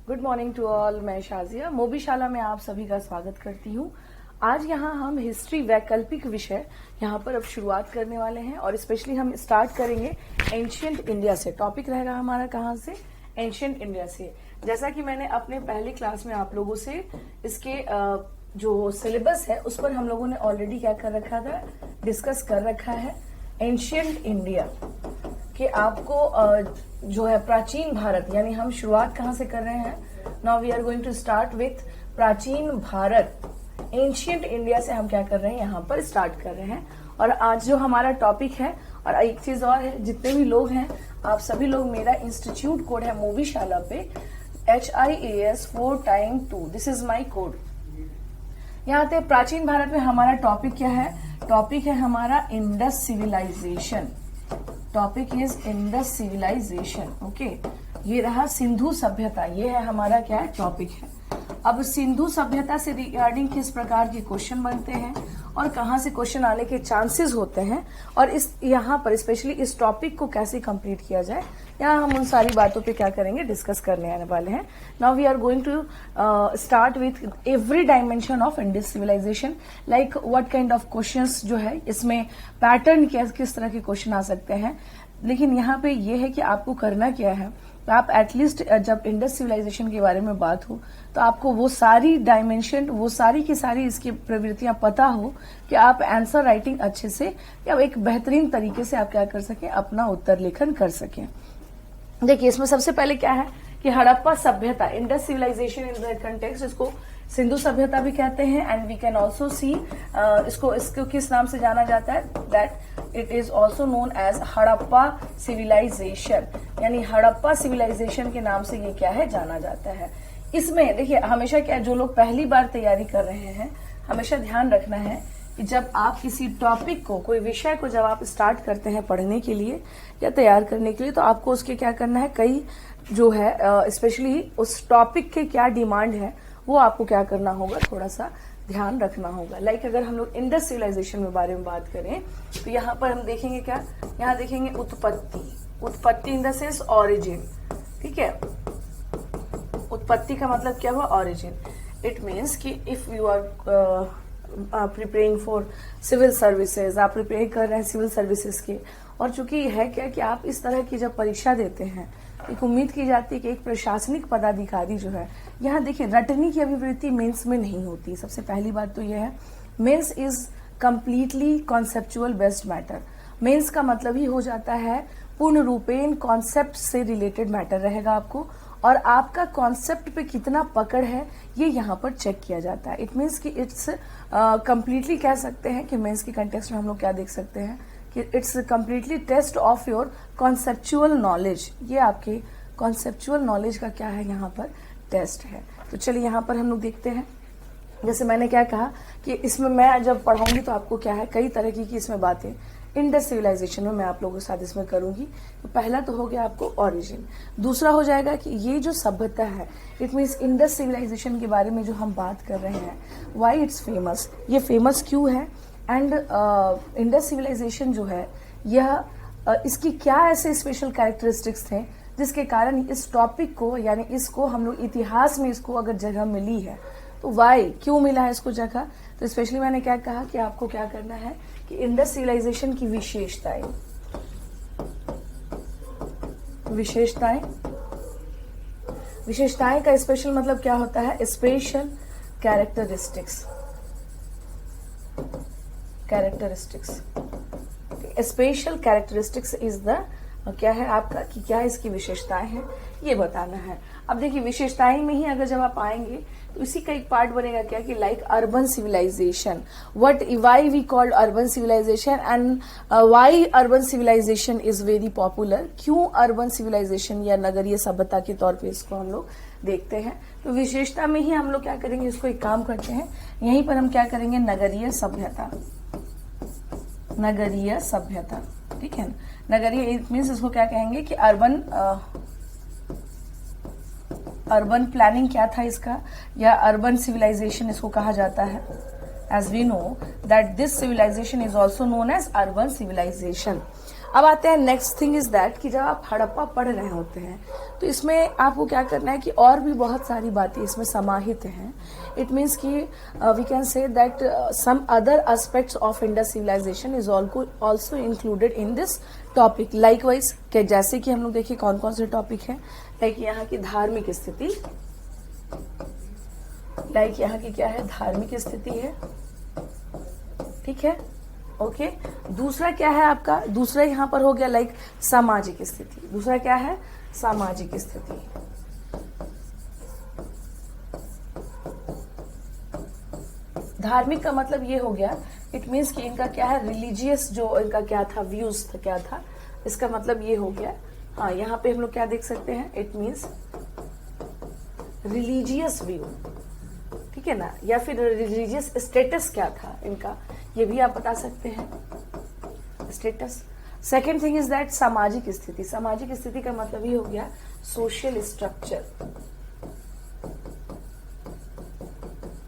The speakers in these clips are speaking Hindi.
Good morning to all. मैं शाजिया मोबीशाला में आप सभी का स्वागत करती हूँ। आज यहाँ हम हिस्ट्री वैकल्पिक विषय यहाँ पर अब शुरुआत करने वाले हैं और स्पेशली हम स्टार्ट करेंगे एंशियंट इंडिया से। टॉपिक रहेगा हमारा कहाँ से? एंशियंट इंडिया से। जैसा कि मैंने अपने पहली क्लास में आप लोगों से इसके जो सिलेबस है उस पर हम लोगों ने ऑलरेडी क्या कर रखा था, डिस्कस कर रखा है। एंशियंट इंडिया कि आपको जो है प्राचीन भारत, यानी हम शुरुआत कहां से कर रहे हैं? Now we are going to start with प्राचीन भारत। एंशियंट इंडिया से हम क्या कर रहे हैं, यहाँ पर स्टार्ट कर रहे हैं। और आज जो हमारा टॉपिक है, और एक चीज और है, जितने भी लोग हैं आप सभी लोग, मेरा इंस्टीट्यूट कोड है मोबीशाला पे HIAS 4x2, this is my code. यहाँ पे प्राचीन भारत में हमारा टॉपिक क्या है? टॉपिक है हमारा Indus civilization. Topic is Indus civilization. Okay, ये रहा सिंधु सभ्यता, ये है हमारा क्या है टॉपिक है। अब सिंधु सभ्यता से रिगार्डिंग किस प्रकार के क्वेश्चन बनते हैं और कहाँ से क्वेश्चन आने के चांसेस होते हैं, और इस यहाँ पर स्पेशली इस टॉपिक को कैसे कंप्लीट किया जाए, यहाँ हम उन सारी बातों पे क्या करेंगे, डिस्कस करने आने वाले हैं। Now we are going to start with every dimension of Indus civilization, like what kind of questions जो है इसमें पैटर्न किस तरह के क्वेश्चन आ सकते हैं। लेकिन यहाँ पे ये है कि आपको करना क्या है, तो आप एटलीस्ट जब इंडस सिविलाइजेशन के बारे में बात हो तो आपको वो सारी डायमेंशन, वो सारी की सारी इसकी प्रवृत्तियां पता हो कि आप आंसर राइटिंग अच्छे से या एक बेहतरीन तरीके से आप क्या कर सकें, अपना उत्तर लेखन कर सकें। देखिए इसमें सबसे पहले क्या है कि हड़प्पा सभ्यता, Indus civilization in the context, इसको सिंधु सभ्यता भी कहते हैं। And we can also see इसको किस नाम से जाना जाता है, that it is also known as Harappa civilization, यानी हड़प्पा सिविलाइजेशन के नाम से ये क्या है, जाना जाता है। इसमें देखिए हमेशा क्या, जो लोग पहली बार तैयारी कर रहे हैं, हमेशा ध्यान रखना है कि जब आप किसी टॉपिक को, कोई विषय को जब आप स्टार्ट करते हैं पढ़ने के लिए या तैयार करने के लिए, तो आपको उसके क्या करना है, कई जो है स्पेशली उस टॉपिक के क्या डिमांड है वो आपको क्या करना होगा, थोड़ा सा ध्यान रखना होगा। लाइक अगर हम लोग इंडस सिविलाइजेशन के बारे में बात करें तो यहाँ पर हम देखेंगे क्या, यहाँ देखेंगे उत्पत्ति। उत्पत्ति इन द सेंस ऑरिजिन, ठीक है। उत्पत्ति का मतलब क्या हुआ, ऑरिजिन। इट मीन्स कि if you are preparing for civil services, आप प्रिपेयर कर रहे हैं सिविल सर्विसेज के, और चूंकि है क्या कि आप इस तरह की जब परीक्षा देते हैं, एक उम्मीद की जाती है कि एक प्रशासनिक पदाधिकारी जो है, यहाँ देखिए रटनी की अभिवृत्ति मेंस में नहीं होती। सबसे पहली बात तो यह है, mains is completely conceptual based matter. Mains का मतलब ही हो जाता है पूर्ण रूपेण कॉन्सेप्ट से रिलेटेड मैटर रहेगा आपको, और आपका कॉन्सेप्ट पे कितना पकड़ है ये यहाँ पर चेक किया जाता है। इट मीन्स कि इट्स कंप्लीटली कह सकते हैं कि मेंस के कंटेक्स्ट में हम लोग क्या देख सकते हैं कि it's completely test of your conceptual knowledge. ये आपके कॉन्सेप्चुअल नॉलेज का क्या है, यहाँ पर टेस्ट है। तो चलिए यहाँ पर हम लोग देखते हैं। जैसे मैंने क्या कहा कि इसमें मैं जब पढ़ाऊंगी तो आपको क्या है, कई तरह की इसमें बातें इंडस सिविलाइजेशन में मैं आप लोगों के साथ इसमें करूंगी। तो पहला तो हो गया आपको ओरिजिन, दूसरा हो जाएगा कि ये जो सभ्यता है, इट मीन्स इंडस सिविलाइजेशन के बारे में जो हम बात कर रहे हैं, व्हाई इट्स फेमस, ये फेमस क्यों है, एंड इंडस सिविलाइजेशन जो है यह इसकी क्या ऐसे स्पेशल कैरेक्टरिस्टिक्स थे जिसके कारण इस टॉपिक को, यानी इसको हम लोग इतिहास में इसको अगर जगह मिली है तो वाई, क्यों मिला है इसको जगह। तो स्पेशली मैंने क्या कहा कि आपको क्या करना है कि इंडस सिविलाइजेशन की विशेषताएं, विशेषताएं का स्पेशल मतलब क्या होता है, special characteristics. Special characteristics is the क्या है आपका, कि क्या इसकी विशेषताएं हैं ये बताना है। अब देखिए विशेषताएं में ही अगर जब आप आएंगे तो इसी का एक पार्ट बनेगा क्या कि like urban civilization, why we called urban civilization and why urban civilization is very popular. क्यों अर्बन सिविलाइजेशन या नगरीय सभ्यता के तौर पे इसको हम लोग देखते हैं। तो विशेषता में ही हम लोग क्या करेंगे, इसको एक काम करते हैं, यहीं पर हम क्या करेंगे, नगरीय सभ्यता। नगरीय सभ्यता, ठीक है। नगरीय इट मीन्स इसको क्या कहेंगे कि अर्बन प्लानिंग क्या था इसका, या अर्बन सिविलाइजेशन इसको कहा जाता है। As we know that this civilization is also known as urban civilization. अब आते हैं नेक्स्ट थिंग इज दैट कि जब आप हड़प्पा पढ़ रहे होते हैं तो इसमें आपको क्या करना है कि और भी बहुत सारी बातें इसमें समाहित हैं. इट मीन्स कि we can say that some other aspects of Indus civilization is also included in this topic. Likewise के जैसे कि हम लोग देखिए कौन कौन से टॉपिक हैं. लाइक यहाँ की धार्मिक स्थिति, लाइक यहाँ की क्या है, धार्मिक स्थिति है. ठीक है, ओके. दूसरा क्या है आपका, दूसरा यहाँ पर हो गया लाइक सामाजिक स्थिति. दूसरा क्या है, सामाजिक स्थिति. धार्मिक का मतलब ये हो गया, इट मीन्स कि इनका क्या है, रिलीजियस जो इनका क्या था, व्यूज था, क्या था, इसका मतलब ये हो गया. हाँ, यहाँ पे हम लोग क्या देख सकते हैं, इट मीन्स रिलीजियस व्यू. ठीक है ना, या फिर रिलीजियस स्टेटस क्या था इनका, ये भी आप बता सकते हैं, status. Second thing is that सामाजिक स्थिति. सामाजिक स्थिति का मतलब ये हो गया सोशल स्ट्रक्चर.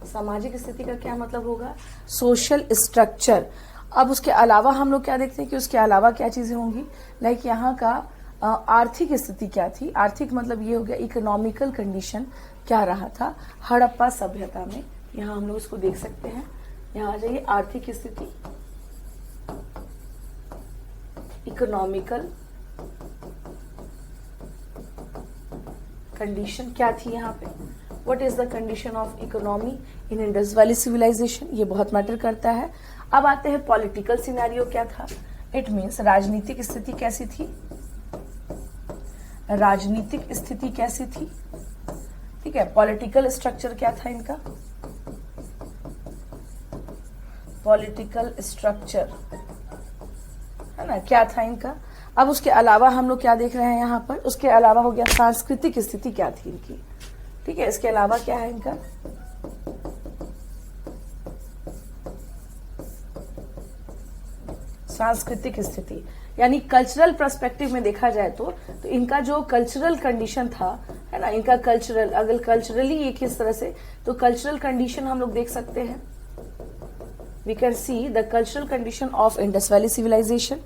सामाजिक स्थिति का क्या मतलब होगा, सोशल स्ट्रक्चर. अब उसके अलावा हम लोग क्या देखते हैं कि उसके अलावा क्या चीजें होंगी, लाइक यहाँ का आर्थिक स्थिति क्या थी. आर्थिक मतलब ये हो गया इकोनॉमिकल कंडीशन क्या रहा था हड़प्पा सभ्यता में. यहाँ हम लोग इसको देख सकते हैं. यहाँ आ जाइए, आर्थिक स्थिति, इकोनॉमिकल कंडीशन क्या थी यहाँ पे. What is the condition of economy in Indus valley civilization, ये बहुत मैटर करता है. अब आते हैं पॉलिटिकल सिनेरियो क्या था. इट मीन्स राजनीतिक स्थिति कैसी थी, राजनीतिक स्थिति कैसी थी. ठीक है, पॉलिटिकल स्ट्रक्चर क्या था इनका, पॉलिटिकल स्ट्रक्चर है ना, क्या था इनका. अब उसके अलावा हम लोग क्या देख रहे हैं यहाँ पर, उसके अलावा हो गया सांस्कृतिक स्थिति क्या थी इनकी. ठीक है, इसके अलावा क्या है इनका, सांस्कृतिक स्थिति, यानी कल्चरल पर्सपेक्टिव में देखा जाए तो इनका जो कल्चरल कंडीशन था है ना, इनका कल्चरल, अगर कल्चरली ये किस तरह से, तो कल्चरल कंडीशन हम लोग देख सकते हैं. We can see the cultural condition of Indus valley civilization.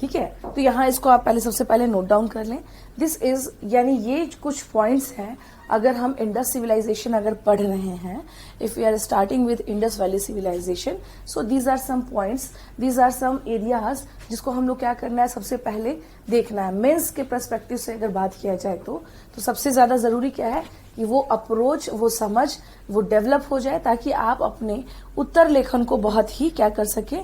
ठीक है, तो यहाँ इसको आप पहले सबसे पहले नोट डाउन कर लें. दिस इज, यानी ये कुछ पॉइंट्स हैं अगर हम इंडस सिविलाइजेशन अगर पढ़ रहे हैं, if we are starting with Indus valley civilization, so these are some points, these are some areas जिसको हम लोग क्या करना है, सबसे पहले देखना है. मेंस के पर्सपेक्टिव से अगर बात किया जाए तो सबसे ज्यादा जरूरी क्या है कि वो अप्रोच, वो समझ, वो डेवलप हो जाए, ताकि आप अपने उत्तर लेखन को बहुत ही क्या कर सके,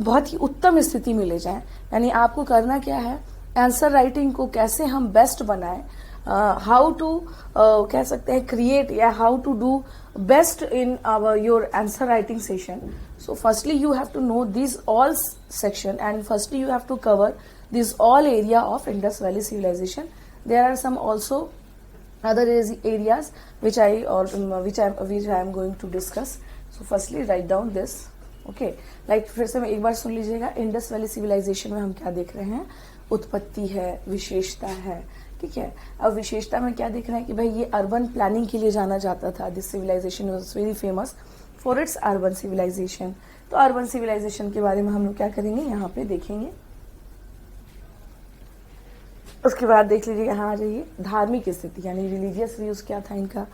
बहुत ही उत्तम स्थिति में ले जाए. यानी आपको करना क्या है, आंसर राइटिंग को कैसे हम बेस्ट बनाएं, हाउ टू कह सकते हैं क्रिएट, या how to do best in our your answer writing session. So firstly you have to know this all section, and firstly you have to cover this all area of Indus valley civilization. There are some also other areas which I am going to discuss. So firstly write down this. Okay, like फिर से मैं एक बार सुन लीजिएगा. इंडस वैली सिविलाइजेशन में हम क्या देख रहे हैं, उत्पत्ति है, विशेषता है. ठीक है, अब विशेषता में क्या देख रहे हैं कि भाई ये अर्बन प्लानिंग के लिए जाना जाता था. This civilization was very famous for its urban civilization. तो अर्बन सिविलाइजेशन के बारे में हम लोग क्या करेंगे, यहाँ पे देखेंगे. उसके बाद देख लीजिए, यहाँ आ जाइए, धार्मिक स्थिति यानी रिलीजियस व्यूज क्या था इनका,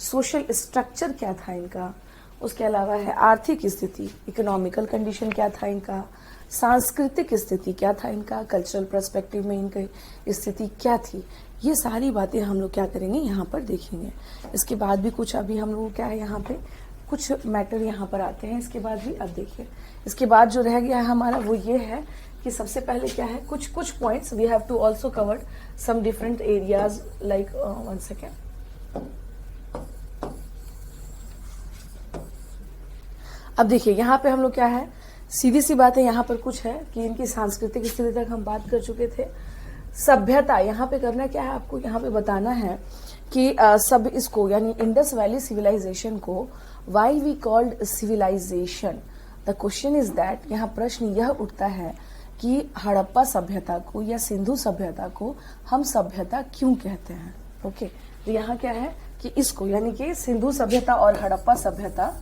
सोशल स्ट्रक्चर क्या था इनका. उसके अलावा है आर्थिक स्थिति, इकोनॉमिकल कंडीशन क्या था इनका, सांस्कृतिक स्थिति क्या था इनका, कल्चरल पर्सपेक्टिव में इनकी स्थिति क्या थी. ये सारी बातें हम लोग क्या करेंगे, यहाँ पर देखेंगे. इसके बाद भी कुछ अभी हम लोग क्या है, यहाँ पे कुछ मैटर यहाँ पर आते हैं. इसके बाद भी अब देखिए, इसके बाद जो रह गया है हमारा वो ये है कि सबसे पहले क्या है, कुछ points we have to also covered some different areas, like one second. अब देखिए यहाँ पे हम लोग क्या है, सीधी सी बात है, यहाँ पर कुछ है कि इनकी सांस्कृतिक स्थिति तक हम बात कर चुके थे. सभ्यता, यहाँ पे करना क्या है, आपको यहाँ पे बताना है कि सब इसको यानी इंडस वैली सिविलाइजेशन को why we called civilization. The question is that, यहाँ प्रश्न यह उठता है कि हड़प्पा सभ्यता को या सिंधु सभ्यता को हम सभ्यता क्यों कहते हैं. ओके, तो यहाँ क्या है कि इसको यानी कि सिंधु सभ्यता और हड़प्पा सभ्यता,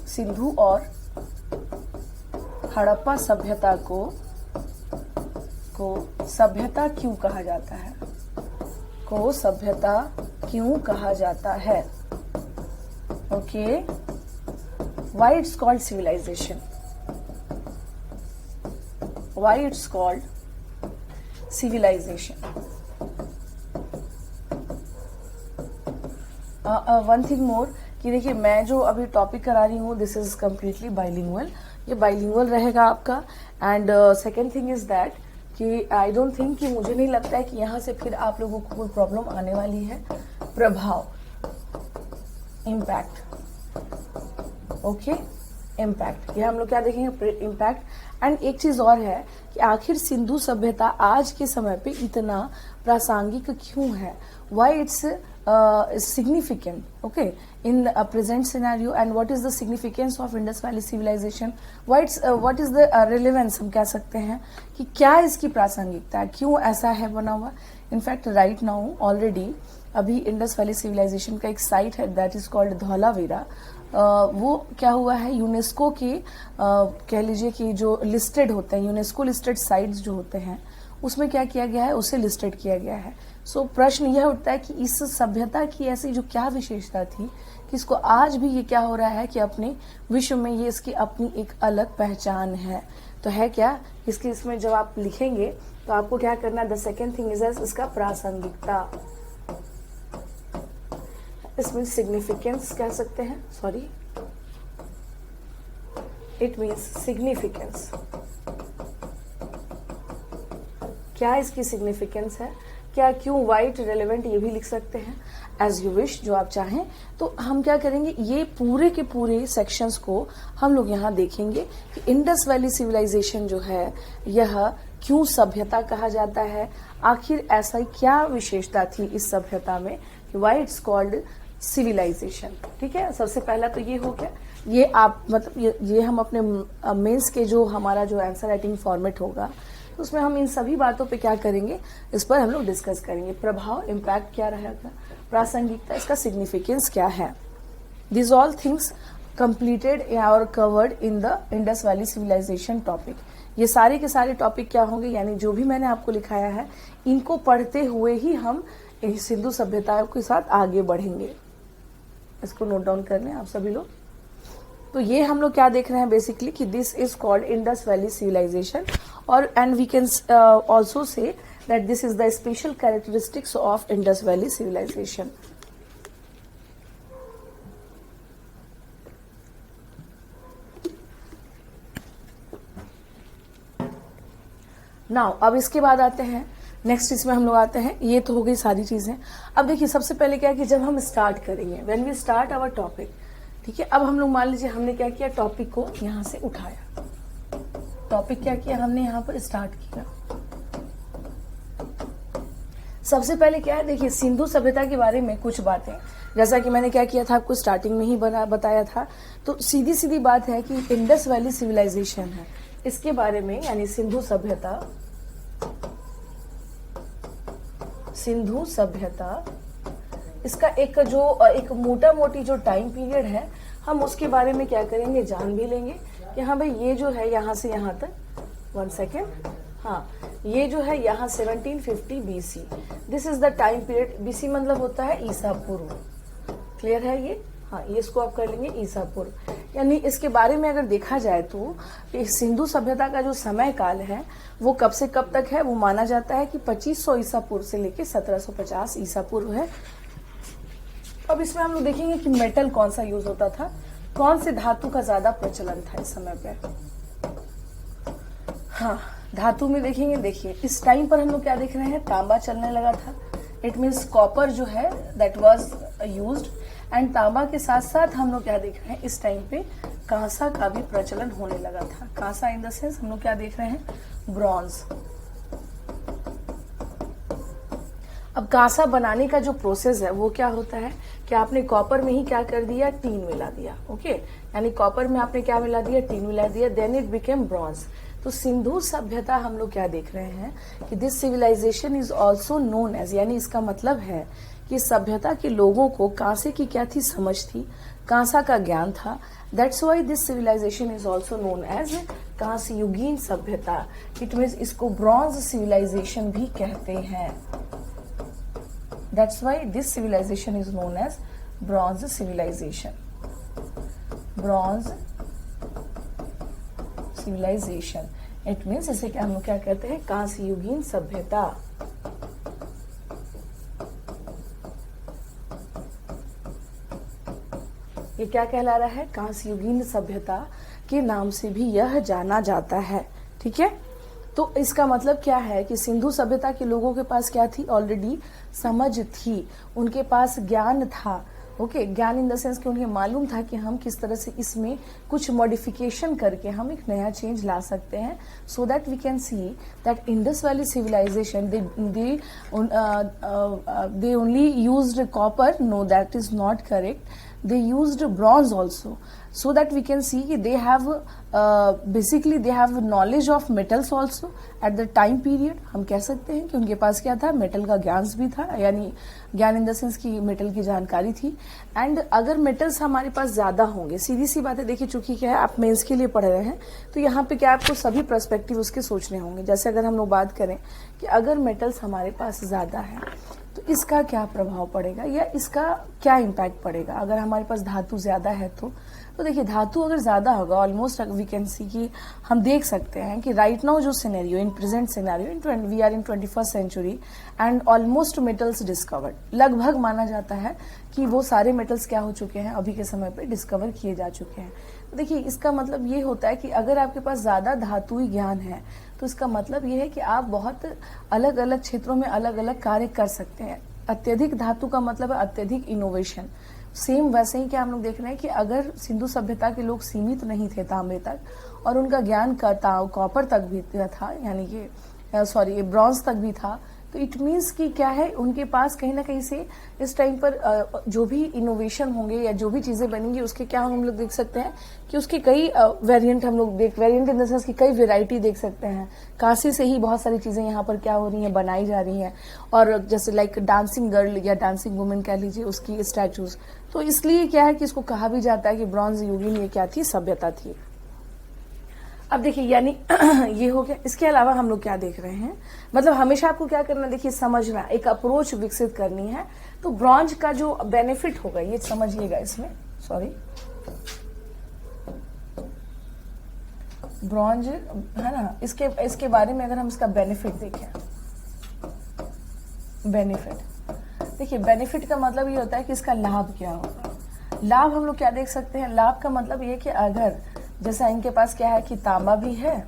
सिंधु और हड़प्पा सभ्यता को सभ्यता क्यों कहा जाता है, को सभ्यता क्यों कहा जाता है? Okay, why it's called civilization, why it's called civilization. One thing more कि देखिए मैं जो अभी टॉपिक करा रही हूँ दिस इज कम्प्लीटली बाइलिंगुअल, ये बाइलिंगुअल रहेगा आपका। And second thing is that कि आई डोंट थिंक कि मुझे नहीं लगता है कि यहाँ से फिर आप लोगों को कोई प्रॉब्लम आने वाली है। प्रभाव, इम्पैक्ट, ओके, इम्पैक्ट, ये हम लोग क्या देखेंगे, इम्पैक्ट। एंड एक चीज और है कि आखिर सिंधु सभ्यता आज के समय पे इतना प्रासंगिक क्यों है, why it's significant, okay, in the present scenario, and what is the significance of Indus Valley civilization, what is the relevance, हम कह सकते हैं कि क्या इसकी प्रासंगिकता है, क्यों ऐसा है बना हुआ। इनफैक्ट राइट नाउ ऑलरेडी अभी इंडस वैली सिविलाइजेशन का एक साइट है दैट इज कॉल्ड धौलावीरा, वो क्या हुआ है यूनेस्को के कह लीजिए कि जो लिस्टेड होते हैं, यूनेस्को लिस्टेड साइट्स जो होते हैं उसमें क्या किया गया है, उसे लिस्टेड किया गया है। सो प्रश्न यह उठता है कि इस सभ्यता की ऐसी जो क्या विशेषता थी कि इसको आज भी ये क्या हो रहा है कि अपने विश्व में ये इसकी अपनी एक अलग पहचान है। तो है क्या इसकी, इसमें जब आप लिखेंगे तो आपको क्या करना है, द सेकेंड थिंग इज इसका प्रासंगिकता, इसमें सिग्निफिकेंस कह सकते हैं, सॉरी इट मीन्स सिग्निफिकेंस। क्या इसकी सिग्निफिकेंस है, क्या, क्यों, वाइट, रेलेवेंट, ये भी लिख सकते हैं एज यू विश, जो आप चाहें। तो हम क्या करेंगे, ये पूरे के पूरे सेक्शंस को हम लोग यहाँ देखेंगे कि इंडस वैली सिविलाइजेशन जो है यह क्यों सभ्यता कहा जाता है, आखिर ऐसा क्या विशेषता थी इस सभ्यता में कि व्हाई इट्स कॉल्ड सिविलाइजेशन। ठीक है, सबसे पहला तो ये हो गया, ये आप मतलब ये हम अपने मेंस के जो हमारा जो आंसर राइटिंग फॉर्मेट होगा तो उसमें हम इन सभी बातों पे क्या करेंगे, इस पर हम लोग डिस्कस करेंगे। प्रभाव, इम्पैक्ट क्या रहेगा, प्रासंगिकता, इसका सिग्निफिकेंस क्या है। दिस ऑल थिंग्स कंप्लीटेड और covered in the Indus valley civilization topic. ये सारे के सारे टॉपिक क्या होंगे, यानी जो भी मैंने आपको लिखाया है इनको पढ़ते हुए ही हम सिंधु सभ्यता के साथ आगे बढ़ेंगे। इसको नोट डाउन कर लें आप सभी लोग। तो ये हम लोग क्या देख रहे हैं बेसिकली कि this is called Indus valley civilisation, और and we can also say that this is the special characteristics of Indus valley civilisation. Now अब इसके बाद आते हैं नेक्स्ट, इसमें हम लोग आते हैं, ये तो हो गई सारी चीजें। अब देखिए सबसे पहले क्या है कि जब हम स्टार्ट करेंगे, when we start our topic, ठीक है, अब हम लोग मान लीजिए हमने क्या किया, टॉपिक को यहां से उठाया, टॉपिक क्या किया हमने यहां पर स्टार्ट किया। सबसे पहले क्या है, देखिए सिंधु सभ्यता के बारे में कुछ बातें, जैसा कि मैंने क्या किया था आपको स्टार्टिंग में ही बताया था, तो सीधी सीधी बात है कि इंडस वैली सिविलाइजेशन है, इसके बारे में यानी सिंधु सभ्यता इसका एक मोटा मोटी जो टाइम पीरियड है हम उसके बारे में क्या करेंगे, जान भी लेंगे कि हाँ भाई ये जो है यहाँ से यहाँ तक, 1 सेकेंड, हाँ ये जो है यहाँ 1750 BC, this is the time period. BC मतलब होता है ईसा पूर्व, क्लियर है ये, हाँ ये इसको आप कर लेंगे ईसा पूर्व। यानी इसके बारे में अगर देखा जाए तो सिंधु सभ्यता का जो समय काल है वो कब से कब तक है, वो माना जाता है कि 2500 ईसा पूर्व से लेके 1750 ईसा पूर्व है। अब इसमें हम लोग देखेंगे कि मेटल कौन सा यूज होता था, कौन से धातु का ज्यादा प्रचलन था इस समय पे। हाँ धातु में देखेंगे, देखिए इस टाइम पर हम लोग क्या देख रहे हैं, तांबा चलने लगा था, इट मीन्स कॉपर जो है दैट वाज यूज्ड, एंड तांबा के साथ साथ हम लोग क्या देख रहे हैं इस टाइम पे कांसा का भी प्रचलन होने लगा था। कांसा इन द सेंस हम लोग क्या देख रहे हैं, ब्रॉन्ज। अब कांसा बनाने का जो प्रोसेस है वो क्या होता है कि आपने कॉपर में ही क्या कर दिया, टीन मिला दिया, ओके, यानी कॉपर में आपने क्या मिला दिया, टीन मिला दिया, देन इट बिकेम ब्रॉन्ज। तो सिंधु सभ्यता हम लोग क्या देख रहे हैं कि this civilization is also known as, यानी इसका मतलब है कि सभ्यता के लोगों को कांसे की क्या थी, समझ थी, कांसा का ज्ञान था, that's why this civilization is also known as कांस्य युगीन सभ्यता, इट मीन्स इसको ब्रॉन्ज सिविलाइजेशन भी कहते हैं। That's why this civilization is known as bronze civilization. Bronze civilization it means इसे क्या हम क्या कहते हैं, कांस्य युगीन सभ्यता। ये क्या कहला रहा है, कांस्य युगीन सभ्यता के नाम से भी यह जाना जाता है। ठीक है, तो इसका मतलब क्या है कि सिंधु सभ्यता के लोगों के पास क्या थी, ऑलरेडी समझ थी, उनके पास ज्ञान था। ओके, ज्ञान इन द सेंस कि उन्हें मालूम था कि हम किस तरह से इसमें कुछ मॉडिफिकेशन करके हम एक नया चेंज ला सकते हैं, so that we can see that Indus valley civilization they only used copper, no that is not correct, they used bronze also, so that we can see they have basically they have knowledge of metals also at the time period। हम कह सकते हैं कि उनके पास क्या था, मेटल का ज्ञान भी था, यानी ज्ञान इन द सेंस की मेटल की जानकारी थी। एंड अगर मेटल्स हमारे पास ज्यादा होंगे, सीधी सी बात है, देखिए चूंकि क्या है आप मेंस के लिए पढ़ रहे हैं, तो यहाँ पे क्या आपको सभी पर्सपेक्टिव उसके सोचने होंगे। जैसे अगर हम लोग बात करें कि अगर मेटल्स हमारे पास ज्यादा है तो इसका क्या प्रभाव पड़ेगा या इसका क्या इम्पैक्ट पड़ेगा। अगर हमारे पास धातु ज्यादा है तो देखिए धातु अगर ज्यादा होगा, ऑलमोस्ट वी कैन सी कि हम देख सकते हैं कि राइट नाउ जो scenario, in present scenario, we are in 21st century and almost metals discovered, लगभग माना जाता है कि वो सारे मेटल्स क्या हो चुके हैं, अभी के समय पे डिस्कवर किए जा चुके हैं। तो देखिए इसका मतलब ये होता है कि अगर आपके पास ज्यादा धातुई ज्ञान है तो इसका मतलब ये है कि आप बहुत अलग अलग क्षेत्रों में अलग अलग कार्य कर सकते हैं। अत्यधिक धातु का मतलब है अत्यधिक इनोवेशन। सेम वैसे ही क्या हम लोग देख रहे हैं कि अगर सिंधु सभ्यता के लोग सीमित नहीं थे तांबे तक और उनका ज्ञान कॉपर तक भी था, यानी कि ब्रॉन्ज तक भी था, तो इट मीन्स कि क्या है, उनके पास कहीं ना कहीं से इस टाइम पर जो भी इनोवेशन होंगे या जो भी चीजें बनेंगी उसके क्या हम लोग देख सकते हैं कि उसके कई वेरिएंट हम लोग वेरिएंट इन द सेंस की कई वेराइटी देख सकते हैं। कांसे से ही बहुत सारी चीजें यहाँ पर क्या हो रही हैं, बनाई जा रही हैं। और जैसे लाइक डांसिंग गर्ल या डांसिंग वुमेन कह लीजिए, उसकी स्टैचूज, तो इसलिए क्या है कि इसको कहा भी जाता है कि ब्रॉन्ज युगीन ये क्या थी, सभ्यता थी। अब देखिए यानी ये हो गया। इसके अलावा हम लोग क्या देख रहे हैं, मतलब हमेशा आपको क्या करना, देखिए समझना, एक अप्रोच विकसित करनी है। तो ब्रॉन्ज का जो बेनिफिट होगा ये समझिएगा इसमें, ब्रॉन्ज है ना, इसके बारे में अगर हम इसका बेनिफिट देखें, देखिए बेनिफिट का मतलब ये होता है कि इसका लाभ क्या होगा। लाभ हम लोग क्या देख सकते हैं, लाभ का मतलब ये कि अगर जैसा इनके पास क्या है कि तांबा भी है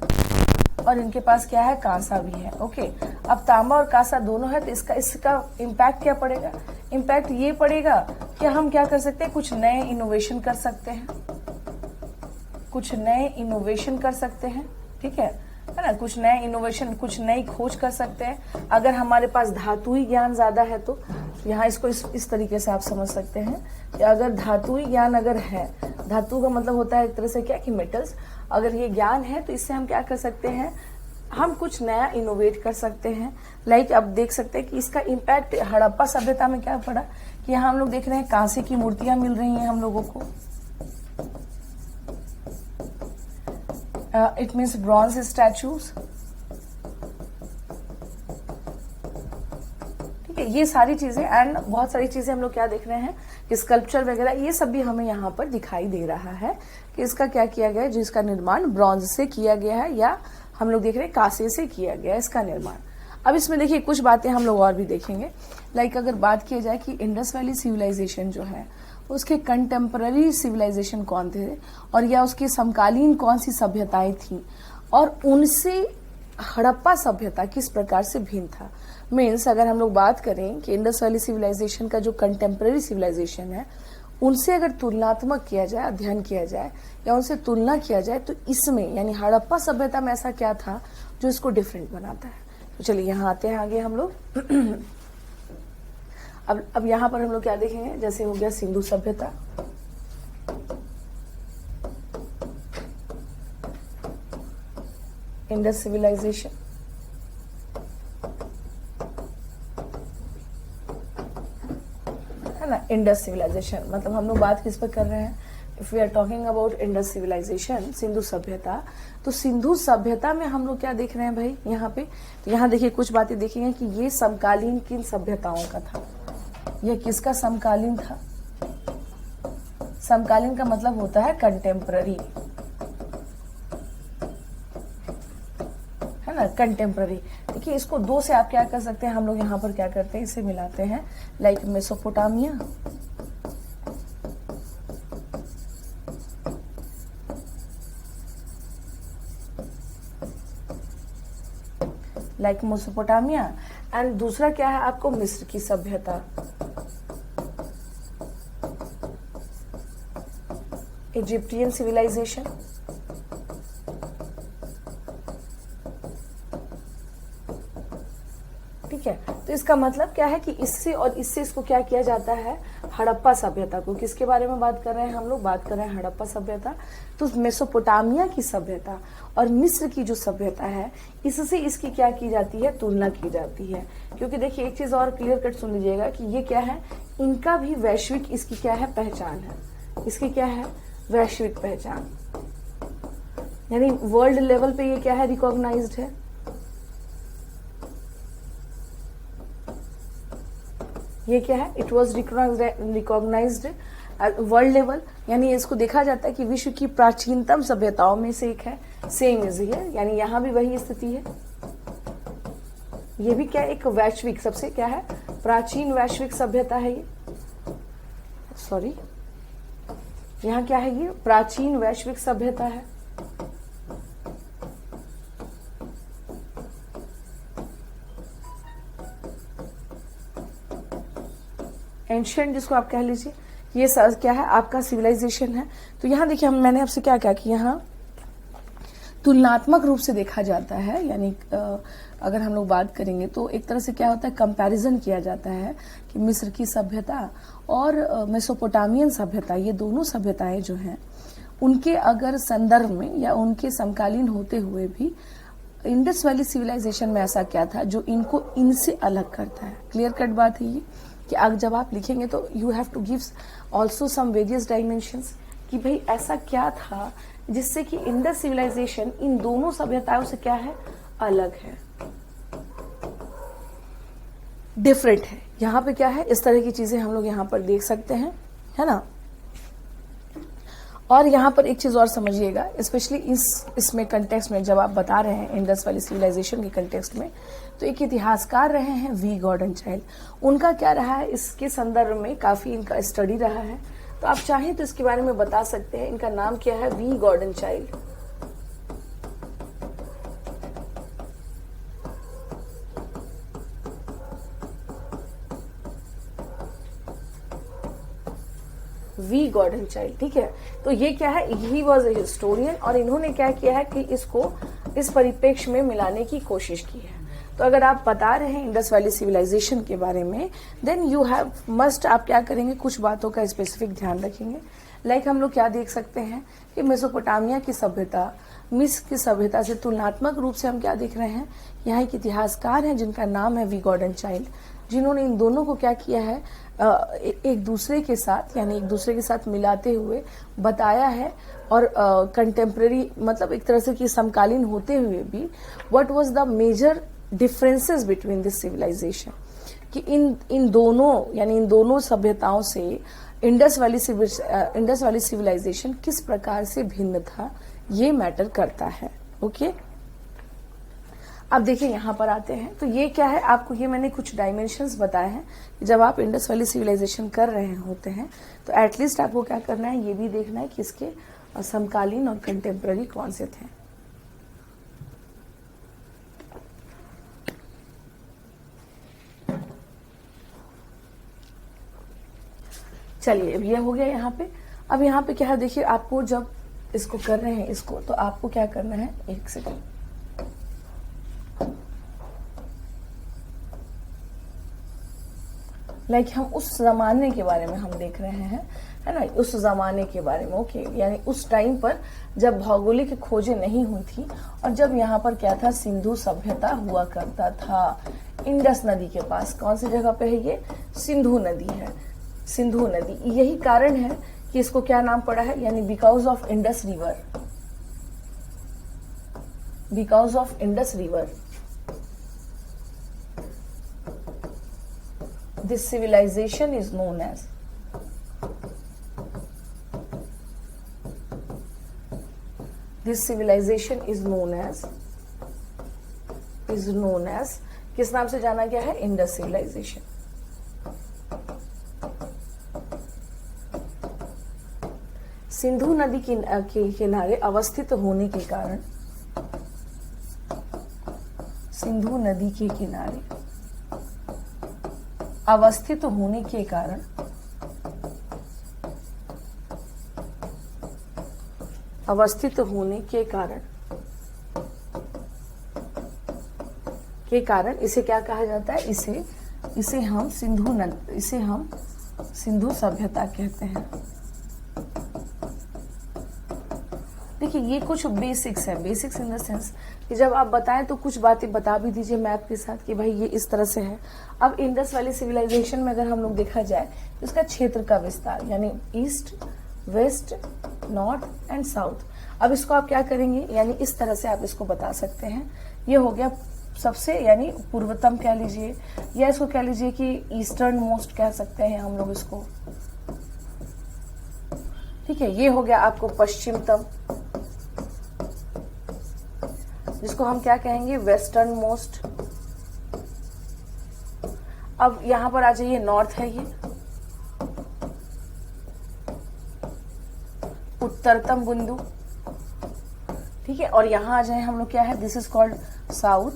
और इनके पास क्या है, कांसा भी है। ओके, अब तांबा और कांसा दोनों है तो इसका इम्पैक्ट क्या पड़ेगा, इम्पैक्ट ये पड़ेगा कि हम क्या कर सकते हैं, कुछ नए इनोवेशन कर सकते हैं, ठीक है ना, कुछ नए इनोवेशन, कुछ नई खोज कर सकते हैं। अगर हमारे पास धातुई ज्ञान ज्यादा है तो यहाँ इसको इस तरीके से आप समझ सकते हैं कि अगर धातुई ज्ञान अगर है, धातु का मतलब होता है एक तरह से क्या कि मेटल्स, अगर ये ज्ञान है तो इससे हम क्या कर सकते हैं, हम कुछ नया इनोवेट कर सकते हैं। लाइक अब देख सकते हैं कि इसका इम्पैक्ट हड़प्पा सभ्यता में क्या पड़ा कि यहाँ हम लोग देख रहे हैं कांसे की मूर्तियां मिल रही हैं हम लोगों को। इट मीन्स ब्रॉन्ज स्टैचूज, ठीक है, ये सारी चीजें एंड बहुत सारी चीजें हम लोग क्या देख रहे हैं कि स्कल्पचर वगैरह ये सब भी हमें यहाँ पर दिखाई दे रहा है कि इसका क्या किया गया है, जिसका निर्माण ब्रॉन्ज से किया गया है या हम लोग देख रहे हैं कांसे से किया गया है इसका निर्माण। अब इसमें देखिए कुछ बातें हम लोग और भी देखेंगे। लाइक अगर बात की जाए कि इंडस वैली सिविलाइजेशन जो है उसके कंटेम्पररी सिविलाइजेशन कौन थे और या उसके समकालीन कौन सी सभ्यताएं थी और उनसे हड़प्पा सभ्यता किस प्रकार से भिन्न था। मीन्स अगर हम लोग बात करें कि इंडस वैली सिविलाइजेशन का जो कंटेम्पररी सिविलाइजेशन है उनसे अगर तुलनात्मक किया जाए, अध्ययन किया जाए या उनसे तुलना किया जाए तो इसमें यानी हड़प्पा सभ्यता में ऐसा क्या था जो इसको डिफरेंट बनाता है। तो चलिए यहाँ आते हैं आगे हम लोग। अब यहाँ पर हम लोग क्या देखेंगे, जैसे हो गया सिंधु सभ्यता, इंडस सिविलाइजेशन, है ना, इंडस सिविलाइजेशन मतलब हम लोग बात किस पर कर रहे हैं, if we are talking about Indus civilization, Sindhu सभ्यता, तो सिंधु सभ्यता में हम लोग क्या देख रहे हैं भाई यहाँ पे? तो यहाँ देखिए कुछ बातें देखेंगे कि ये समकालीन किन सभ्यताओं का था, ये किसका समकालीन था? समकालीन का मतलब होता है कंटेम्पररी, है ना, कंटेम्पररी। देखिए इसको दो से आप क्या कर सकते हैं, हम लोग यहाँ पर क्या करते हैं, इसे मिलाते हैं, like Mesopotamia, like Mesopotamia, and दूसरा क्या है आपको, मिस्र की सभ्यता, इजिप्टियन सिविलाइजेशन, ठीक है। तो इसका मतलब क्या है कि इससे और इससे इसको क्या किया जाता है, हड़प्पा सभ्यता को, किसके बारे में बात कर रहे हैं हम लोग, बात कर रहे हैं हड़प्पा सभ्यता। तो मेसोपोटामिया की सभ्यता और मिस्र की जो सभ्यता है, इससे इसकी क्या की जाती है, तुलना की जाती है। क्योंकि देखिए एक चीज और क्लियर कट सुन लीजिएगा कि ये क्या है, इनका भी वैश्विक इसकी क्या है, पहचान है, इसकी क्या है, वैश्विक पहचान, यानी वर्ल्ड लेवल पे ये क्या है, रिकॉग्नाइज्ड है। ये क्या है, it was recognized world level, यानी इसको देखा जाता है कि विश्व की प्राचीनतम सभ्यताओं में से एक है। सेम इज हियर, यानी यहां भी वही स्थिति है। ये भी क्या, एक वैश्विक, सबसे क्या है, प्राचीन वैश्विक सभ्यता है ये, सॉरी, यहाँ क्या है, ये प्राचीन वैश्विक सभ्यता है। एंशिएंट जिसको आप कह लीजिए, ये क्या है आपका सिविलाइजेशन है। तो यहाँ देखिए मैंने आपसे क्या क्या किया, यहाँ तुलनात्मक रूप से देखा जाता है, यानी अगर हम लोग बात करेंगे तो एक तरह से क्या होता है, कंपैरिजन किया जाता है कि मिस्र की सभ्यता और मेसोपोटामियन सभ्यता, ये दोनों सभ्यताएं जो हैं उनके अगर संदर्भ में या उनके समकालीन होते हुए भी इंडस वैली सिविलाइजेशन में ऐसा क्या था जो इनको इनसे अलग करता है। क्लियर कट बात है ये कि अगर जब आप लिखेंगे तो you have to give also some various dimensions, कि भाई ऐसा क्या था जिससे कि इंडस सिविलाइजेशन इन दोनों सभ्यताओं से क्या है, अलग है, डिफरेंट है। यहाँ पे क्या है, इस तरह की चीजें हम लोग यहाँ पर देख सकते हैं, है ना। और यहाँ पर एक चीज और समझिएगा, स्पेशली इसमें कंटेक्स्ट में जब आप बता रहे हैं इंडस वैली सिविलाइजेशन के कंटेक्स्ट में, तो एक इतिहासकार रहे हैं वी गॉर्डन चाइल्ड, उनका क्या रहा है, इसके संदर्भ में काफी इनका स्टडी रहा है। तो आप चाहें तो इसके बारे में बता सकते हैं, इनका नाम क्या है, V Gordon Childe. V Gordon Childe, ठीक है। तो ये क्या है, ही वॉज ए हिस्टोरियन, और इन्होंने क्या किया है कि इसको इस परिप्रेक्ष्य में मिलाने की कोशिश की है। तो अगर आप बता रहे हैं इंडस वैली सिविलाइजेशन के बारे में, देन यू हैव मस्ट, आप क्या करेंगे, कुछ बातों का स्पेसिफिक ध्यान रखेंगे। लाइक हम लोग क्या देख सकते हैं कि मेसोपोटामिया की सभ्यता मिस्र की सभ्यता से तुलनात्मक रूप से हम क्या देख रहे हैं, यहाँ एक इतिहासकार हैं जिनका नाम है वी गॉर्डन चाइल्ड, जिन्होंने इन दोनों को क्या किया है, एक दूसरे के साथ, यानी एक दूसरे के साथ मिलाते हुए बताया है, और कंटेम्प्रेरी मतलब एक तरह से कि समकालीन होते हुए भी what was the major differences between this civilization, कि इन दोनों, यानी इन दोनों सभ्यताओं से इंडस वैली सिविलाइजेशन किस प्रकार से भिन्न था, ये मैटर करता है। ओके, अब देखिए यहां पर आते हैं, तो ये क्या है, आपको ये मैंने कुछ डायमेंशंस बताए हैं कि जब आप इंडस वैली सिविलाइजेशन कर रहे होते हैं तो एटलीस्ट आपको क्या करना है, ये भी देखना है कि इसके समकालीन और कंटेम्प्रेरी कौन से थे। चलिए अब ये हो गया यहाँ पे। अब यहाँ पे क्या है, देखिए आपको जब इसको कर रहे हैं इसको, तो आपको क्या करना है, एक सेकंड, लाइक हम उस जमाने के बारे में हम देख रहे हैं, है ना, उस जमाने के बारे में। ओके, यानी उस टाइम पर जब भौगोलिक खोजें नहीं हुई थी और जब यहाँ पर क्या था, सिंधु सभ्यता हुआ करता था इंडस नदी के पास। कौन सी जगह पे है ये, सिंधु नदी है, सिंधु नदी। यही कारण है कि इसको क्या नाम पड़ा है, यानी because of Indus river, because of Indus river this civilization is known as, this civilization is known as किस नाम से जाना गया है, इंडस सिविलाइजेशन। सिंधु नदी के किनारे अवस्थित होने के कारण, सिंधु नदी के किनारे अवस्थित होने के कारण अवस्थित होने के कारण इसे क्या कहा जाता है, इसे हम सिंधु सभ्यता कहते हैं। देखिए ये कुछ बेसिक्स है, बेसिक्स इन द सेंस कि जब आप बताएं तो कुछ बातें बता भी दीजिए मैप के साथ कि भाई ये इस तरह से है। अब इंडस वैली सिविलाइजेशन में अगर हम लोग देखा जाए तो इसका क्षेत्र का विस्तार यानी east, west, north and south. अब इसको आप क्या करेंगे, यानी इस तरह से आप इसको बता सकते हैं। ये हो गया सबसे यानी पूर्वतम कह लीजिए, या इसको कह लीजिए कि ईस्टर्न मोस्ट कह सकते हैं हम लोग इसको, ठीक है। ये हो गया आपको पश्चिमतम, जिसको हम क्या कहेंगे, वेस्टर्न मोस्ट। अब यहां पर आ जाइए, नॉर्थ है ये, उत्तरतम बिंदु, ठीक है। और यहां आ जाए हम लोग, क्या है, this is called south,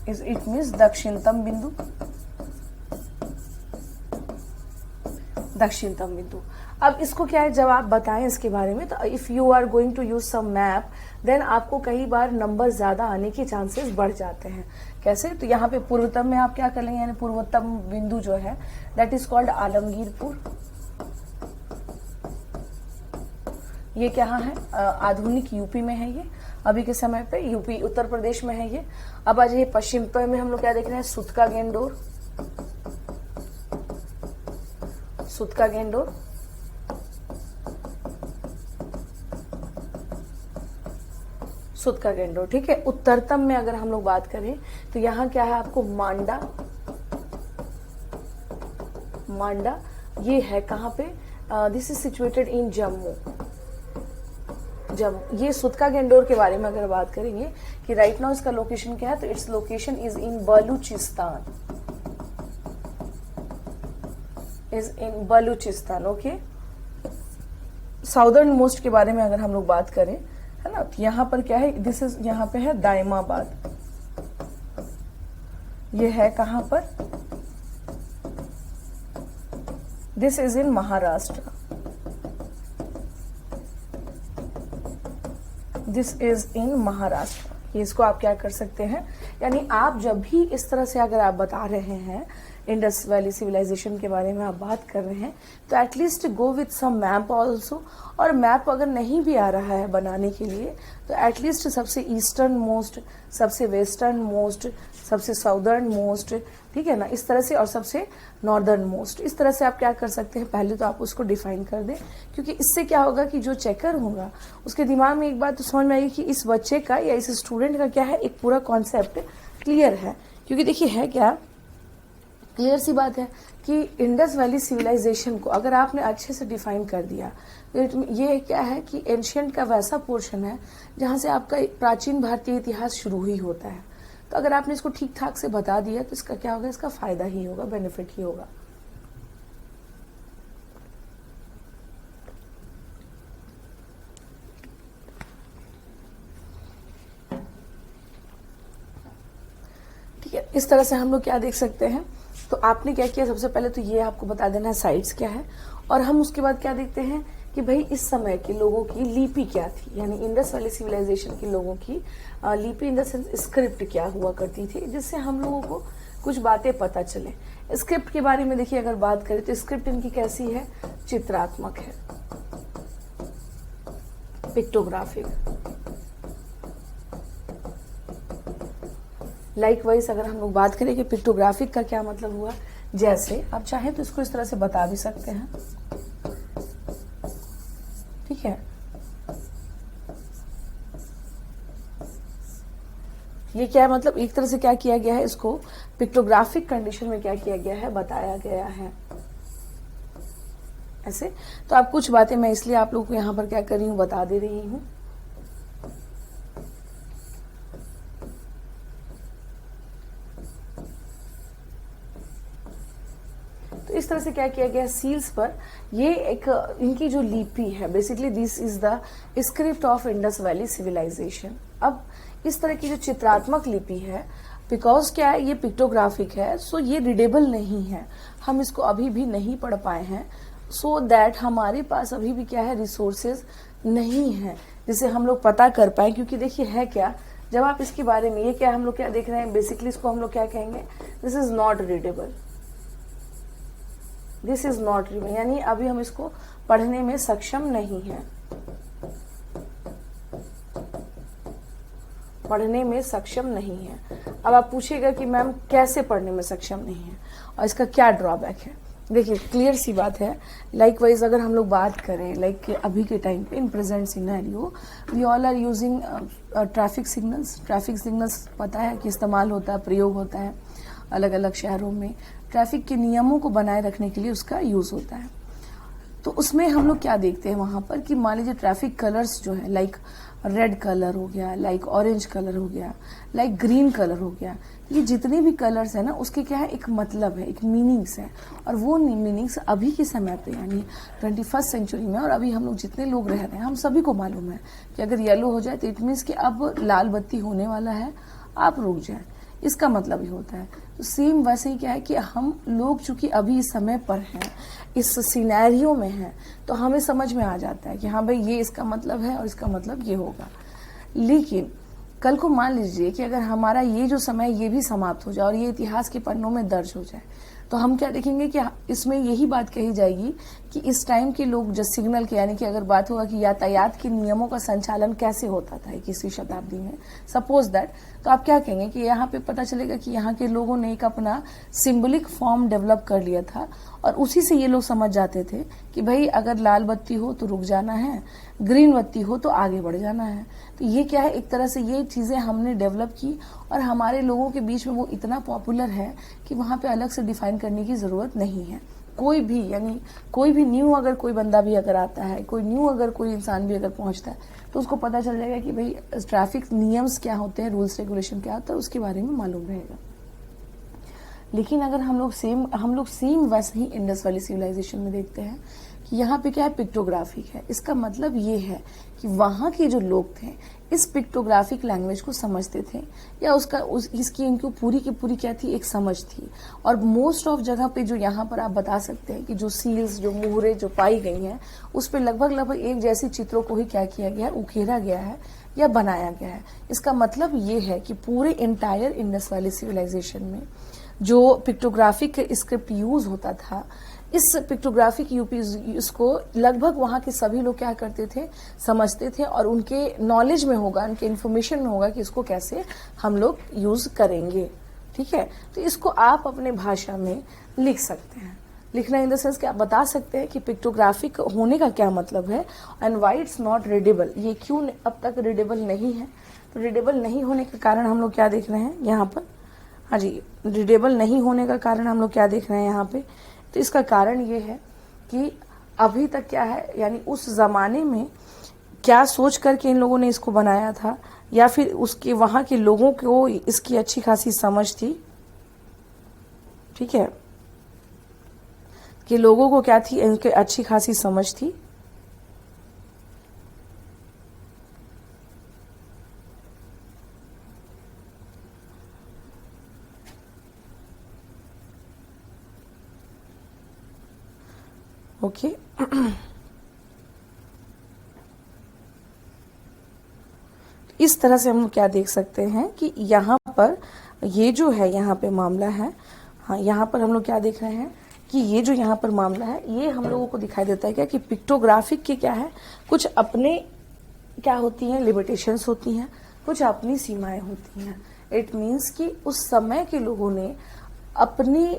it means दक्षिणतम बिंदु, दक्षिणतम बिंदु। अब इसको क्या है, जब आप बताएं इसके बारे में, तो if you are going to use some map then आपको कई बार नंबर ज्यादा आने के चांसेस बढ़ जाते हैं। कैसे, तो यहाँ पे पूर्वतम में आप क्या कर लेंगे, यानी पूर्वोत्तम बिंदु जो है दैट इज कॉल्ड आलमगीरपुर। ये क्या है, आधुनिक यूपी में है, ये अभी के समय पे यूपी उत्तर प्रदेश में है ये। अब आ जाइए पश्चिम में हम लोग क्या देख रहे हैं, सुतका गेंडोर, सुतका गेंडोर। सुतका गेंडोर, ठीक है। उत्तरतम में अगर हम लोग बात करें तो यहाँ क्या है आपको, मांडा, मांडा ये है कहाँ पे, this is situated in Jammu. जब ये सुतका गेंडोर के बारे में अगर बात करेंगे कि राइट नाउ इसका लोकेशन क्या है, तो its location is in Balochistan, is in Balochistan, okay. Southern most के बारे में अगर हम लोग बात करें, है ना, तो यहाँ पर क्या है, दिस इज, यहाँ पे है दायमाबाद, ये है कहाँ पर, this is in Maharashtra, this is in Maharashtra. इसको आप क्या कर सकते हैं, यानी आप जब भी इस तरह से अगर आप बता रहे हैं इंडस वैली सिविलाइजेशन के बारे में आप बात कर रहे हैं, तो at least go with some map also. और मैप अगर नहीं भी आ रहा है बनाने के लिए तो एटलीस्ट सबसे ईस्टर्न मोस्ट, सबसे वेस्टर्न मोस्ट, सबसे साउदर्न मोस्ट, ठीक है ना, इस तरह से, और सबसे नॉर्दर्न मोस्ट, इस तरह से आप क्या कर सकते हैं, पहले तो आप उसको डिफाइन कर दें। क्योंकि इससे क्या होगा कि जो चेकर होगा उसके दिमाग में एक बात तो समझ में आएगी कि इस बच्चे का या इस स्टूडेंट का क्या है, एक पूरा कॉन्सेप्ट क्लियर है। क्योंकि देखिए है क्या, क्लियर सी बात है कि इंडस वैली सिविलाइजेशन को अगर आपने अच्छे से डिफाइन कर दिया तो ये क्या है कि एंशियंट का वैसा पोर्शन है जहां से आपका प्राचीन भारतीय इतिहास शुरू ही होता है। तो अगर आपने इसको ठीक ठाक से बता दिया तो इसका क्या होगा, इसका फायदा ही होगा, बेनिफिट ही होगा। ठीक है, इस तरह से हम लोग क्या देख सकते हैं। तो आपने क्या किया, सबसे पहले तो ये आपको बता देना है साइट्स क्या है, और हम उसके बाद क्या देखते हैं कि भाई इस समय के लोगों की लिपि क्या थी, यानी इंडस वैली सिविलाइजेशन के लोगों की लिपि इन द सेंस स्क्रिप्ट क्या हुआ करती थी, जिससे हम लोगों को कुछ बातें पता चले। स्क्रिप्ट के बारे में देखिए अगर बात करें तो स्क्रिप्ट इनकी कैसी है, चित्रात्मक है, पिक्टोग्राफिक। लाइकवाइज अगर हम लोग बात करें कि पिक्टोग्राफिक का क्या मतलब हुआ, जैसे आप चाहें तो इसको इस तरह से बता भी सकते हैं, ठीक है, ये क्या है, मतलब एक तरह से क्या किया गया है, इसको पिक्टोग्राफिक कंडीशन में क्या किया गया है, बताया गया है ऐसे। तो आप कुछ बातें मैं इसलिए आप लोगों को यहाँ पर क्या कर रही हूँ, बता दे रही हूँ। तो इस तरह से क्या किया गया सील्स पर, ये एक इनकी जो लिपि है, basically this is the script of Indus valley civilization. अब इस तरह की जो चित्रात्मक लिपि है, बिकॉज क्या है, ये पिक्टोग्राफिक है, सो ये रीडेबल नहीं है, हम इसको अभी भी नहीं पढ़ पाए हैं, सो दैट हमारे पास अभी भी क्या है, रिसोर्सेज नहीं है जिसे हम लोग पता कर पाए। क्योंकि देखिए है क्या, जब आप इसके बारे में, ये क्या हम लोग क्या देख रहे हैं, बेसिकली इसको हम लोग क्या कहेंगे, this is not readable, this is not readable, यानी अभी हम इसको पढ़ने में सक्षम नहीं है, पढ़ने में सक्षम नहीं है। अब आप पूछिएगा कि मैम कैसे पढ़ने में सक्षम नहीं है और इसका क्या ड्रॉबैक है। देखिए क्लियर सी बात है, लाइकवाइज अगर हम लोग बात करें लाइक अभी के टाइम पे in present scenario we all are using traffic signals. Traffic signals पता है कि इस्तेमाल होता है, प्रयोग होता है अलग अलग शहरों में, ट्रैफिक के नियमों को बनाए रखने के लिए उसका यूज होता है। तो उसमें हम लोग क्या देखते हैं वहां पर कि मान लीजिए ट्रैफिक कलर्स जो है, लाइक रेड कलर हो गया, लाइक ऑरेंज कलर हो गया, लाइक ग्रीन कलर हो गया, ये जितने भी कलर्स है ना, उसके क्या है, एक मतलब है, एक मीनिंग्स है। और वो मीनिंग्स अभी के समय पे यानी 21st सेंचुरी में, और अभी हम लोग जितने लोग रह रहे हैं, हम सभी को मालूम है कि अगर येलो हो जाए तो इट मीन्स कि अब लाल बत्ती होने वाला है, आप रुक जाए, इसका मतलब ही होता है। तो सेम वैसे ही क्या है कि हम लोग चूंकि अभी इस समय पर हैं, इस सिनेरियो में हैं, तो हमें समझ में आ जाता है कि हाँ भाई ये इसका मतलब है और इसका मतलब ये होगा। लेकिन कल को मान लीजिए कि अगर हमारा ये जो समय ये भी समाप्त हो जाए और ये इतिहास के पन्नों में दर्ज हो जाए, तो हम क्या देखेंगे कि इसमें यही बात कही जाएगी कि इस टाइम के लोग जो सिग्नल के, यानी कि अगर बात होगा कि यातायात के नियमों का संचालन कैसे होता था 21वीं शताब्दी में, सपोज दैट, तो आप क्या कहेंगे कि यहाँ पे पता चलेगा कि यहाँ के लोगों ने एक अपना सिंबलिक फॉर्म डेवलप कर लिया था और उसी से ये लोग समझ जाते थे कि भाई अगर लाल बत्ती हो तो रुक जाना है, ग्रीन बत्ती हो तो आगे बढ़ जाना है। तो ये क्या है, एक तरह से ये चीजें हमने डेवलप की और हमारे लोगों के बीच में वो इतना पॉपुलर है कि वहां पे अलग से डिफाइन करने की जरूरत नहीं है। कोई भी, यानी कोई भी न्यू अगर कोई बंदा भी अगर आता है, कोई न्यू अगर कोई इंसान भी अगर पहुंचता है, तो उसको पता चल जाएगा कि भाई ट्रैफिक नियम्स क्या होते हैं, रूल्स रेगुलेशन क्या होता है, उसके बारे में मालूम रहेगा। लेकिन अगर हम लोग सेम वैसे ही इंडस वैली सिविलाइजेशन में देखते हैं कि यहाँ पे क्या है, पिक्टोग्राफिक है। इसका मतलब ये है कि वहां के जो लोग थे इस पिक्टोग्राफिक लैंग्वेज को समझते थे, या इसकी इनको पूरी की पूरी क्या थी, एक समझ थी। और मोस्ट ऑफ जगह पे जो यहाँ पर आप बता सकते हैं कि जो सील्स, जो मुहरे जो पाई गई हैं, उस पे लगभग एक जैसी चित्रों को ही क्या किया गया है, उकेरा गया है या बनाया गया है। इसका मतलब ये है कि पूरे एंटायर इंडस वैली सिविलाइजेशन में जो पिक्टोग्राफिक स्क्रिप्ट यूज होता था, इस पिक्टोग्राफिक इसको लगभग वहां के सभी लोग क्या करते थे, समझते थे, और उनके नॉलेज में होगा, उनके इन्फॉर्मेशन में होगा कि इसको कैसे हम लोग यूज करेंगे। ठीक है, तो इसको आप अपने भाषा में लिख सकते हैं। लिखना इन द सेंस कि आप बता सकते हैं कि पिक्टोग्राफिक होने का क्या मतलब है and why it's not readable, ये क्यों अब तक रीडेबल नहीं है। तो रीडेबल नहीं होने के कारण हम लोग क्या देख रहे हैं यहाँ पर, हाँ जी, रीडेबल नहीं होने का कारण हम लोग क्या देख रहे हैं यहाँ पे। तो इसका कारण ये है कि अभी तक क्या है, यानी उस जमाने में क्या सोच करके इन लोगों ने इसको बनाया था, या फिर उसके वहां के लोगों को इसकी अच्छी खासी समझ थी। ठीक है, कि लोगों को क्या थी, इनके अच्छी खासी समझ थी। ओके इस तरह से हम लोग क्या देख सकते हैं कि यहाँ पर ये जो है यहाँ पे मामला है, हाँ यहाँ पर हम लोग क्या देख रहे हैं कि ये जो यहाँ पर मामला है, ये हम लोगों को दिखाई देता है क्या कि पिक्टोग्राफिक के क्या है, कुछ अपने क्या होती हैं, लिमिटेशंस होती हैं, कुछ अपनी सीमाएं होती हैं। इट मीन्स कि उस समय के लोगों ने अपनी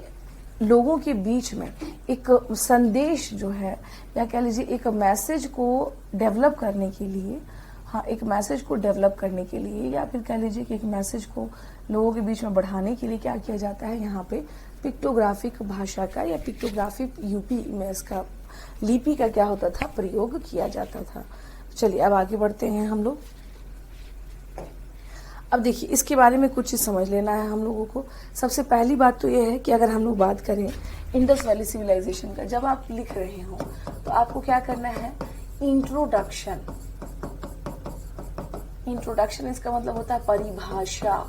लोगों के बीच में एक संदेश जो है, या कह लीजिए एक मैसेज को डेवलप करने के लिए, हाँ, एक मैसेज को डेवलप करने के लिए, या फिर कह लीजिए कि एक मैसेज को लोगों के बीच में बढ़ाने के लिए क्या किया जाता है, यहाँ पे पिक्टोग्राफिक भाषा का या पिक्टोग्राफिक यूपी में इसका लिपि का क्या होता था, प्रयोग किया जाता था। चलिए अब आगे बढ़ते हैं हम लोग। अब देखिए इसके बारे में कुछ चीज समझ लेना है हम लोगों को। सबसे पहली बात तो यह है कि अगर हम लोग बात करें इंडस वैली सिविलाइजेशन का, जब आप लिख रहे हो तो आपको क्या करना है, इंट्रोडक्शन। इंट्रोडक्शन इसका मतलब होता है परिभाषा।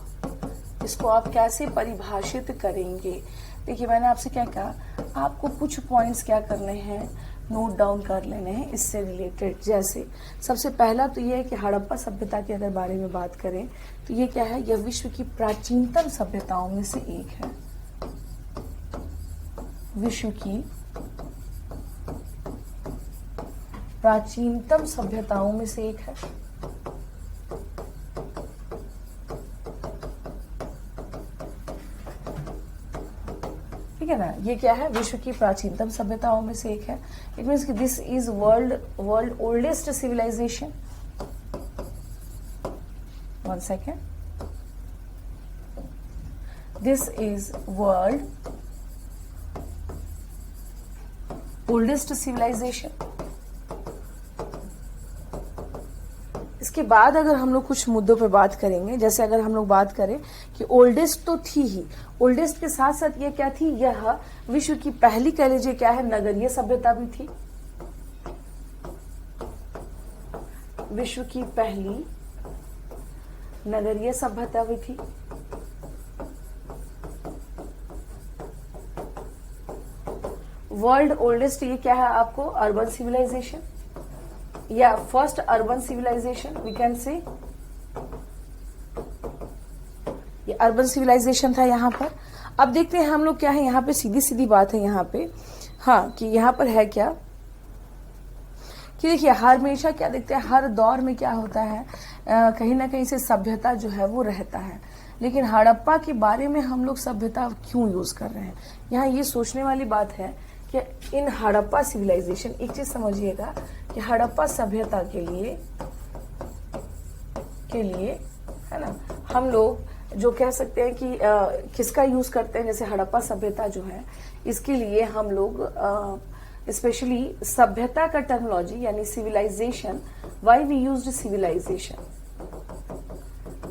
इसको आप कैसे परिभाषित करेंगे। देखिए मैंने आपसे क्या कहा, आपको कुछ पॉइंट्स क्या करने हैं, नोट डाउन कर लेने हैं इससे रिलेटेड। जैसे सबसे पहला तो ये है कि हड़प्पा सभ्यता के अगर बारे में बात करें तो ये क्या है, यह विश्व की प्राचीनतम सभ्यताओं में से एक है। विश्व की प्राचीनतम सभ्यताओं में से एक है। ठीक है ना, ये क्या है, विश्व की प्राचीनतम सभ्यताओं में से एक है। इट मीन्स कि this is world oldest civilization. One second, this is world oldest civilization. इसके बाद अगर हम लोग कुछ मुद्दों पे बात करेंगे, जैसे अगर हम लोग बात करें कि ओल्डेस्ट तो थी ही, ओल्डेस्ट के साथ साथ ये क्या थी, यह विश्व की पहली कह लीजिए क्या है, नगरीय सभ्यता भी थी। विश्व की पहली नगरीय सभ्यता भी थी। वर्ल्ड ओल्डेस्ट ये क्या है आपको, अर्बन सिविलाइजेशन या first urban civilization we can say, ये अर्बन सिविलाइजेशन था यहाँ पर। अब देखते हैं हम लोग क्या है, यहाँ पे सीधी सीधी बात है यहाँ पे, हाँ, कि यहाँ पर है क्या कि देखिए हमेशा क्या देखते हैं, हर दौर में क्या होता है, कहीं ना कहीं से सभ्यता जो है वो रहता है। लेकिन हड़प्पा के बारे में हम लोग सभ्यता क्यों यूज कर रहे हैं, यहाँ ये सोचने वाली बात है कि इन हड़प्पा सिविलाइजेशन, एक चीज समझिएगा कि हड़प्पा सभ्यता के लिए है ना, हम लोग जो कह सकते हैं कि किसका यूज करते हैं, जैसे हड़प्पा सभ्यता जो है इसके लिए हम लोग स्पेशली सभ्यता का टर्मिनोलॉजी यानी civilization, why we used civilization,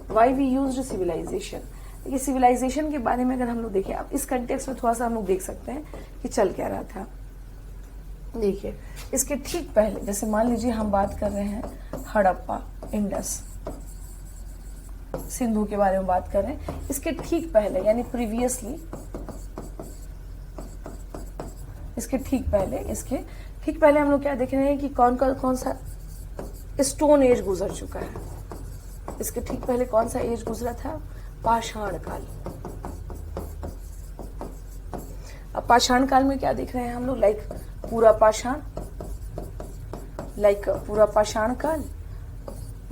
why we used civilization. ये सिविलाइजेशन के बारे में अगर हम लोग देखें, अब इस कंटेक्स्ट में थोड़ा सा हम लोग देख सकते हैं कि चल क्या रहा था। देखिए इसके ठीक पहले, जैसे मान लीजिए हम बात कर रहे हैं हड़प्पा, इंडस, सिंधु के बारे में बात कर रहे हैं, इसके ठीक पहले यानी प्रीवियसली, इसके ठीक पहले हम लोग क्या देख रहे हैं कि कौन सा स्टोन एज गुजर चुका है। इसके ठीक पहले कौन सा एज गुजरा था, पाषाण काल। अब पाषाण काल में क्या देख रहे हैं हम लोग, लाइक पूरा पाषाण काल,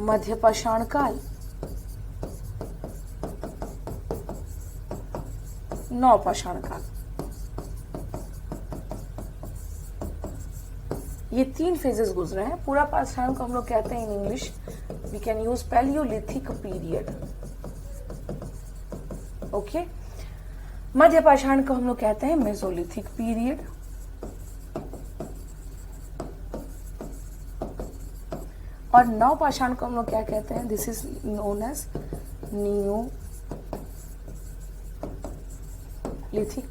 मध्य पाषाण काल, नव पाषाण काल। ये 3 फेजेस गुजरे हैं। पूरा पाषाण को हम लोग कहते हैं in English we can use paleolithic period, okay. मध्य पाषाण को हम लोग कहते हैं मेसोलिथिक पीरियड, और नव पाषाण को हम लोग क्या कहते हैं, this is known as neolithic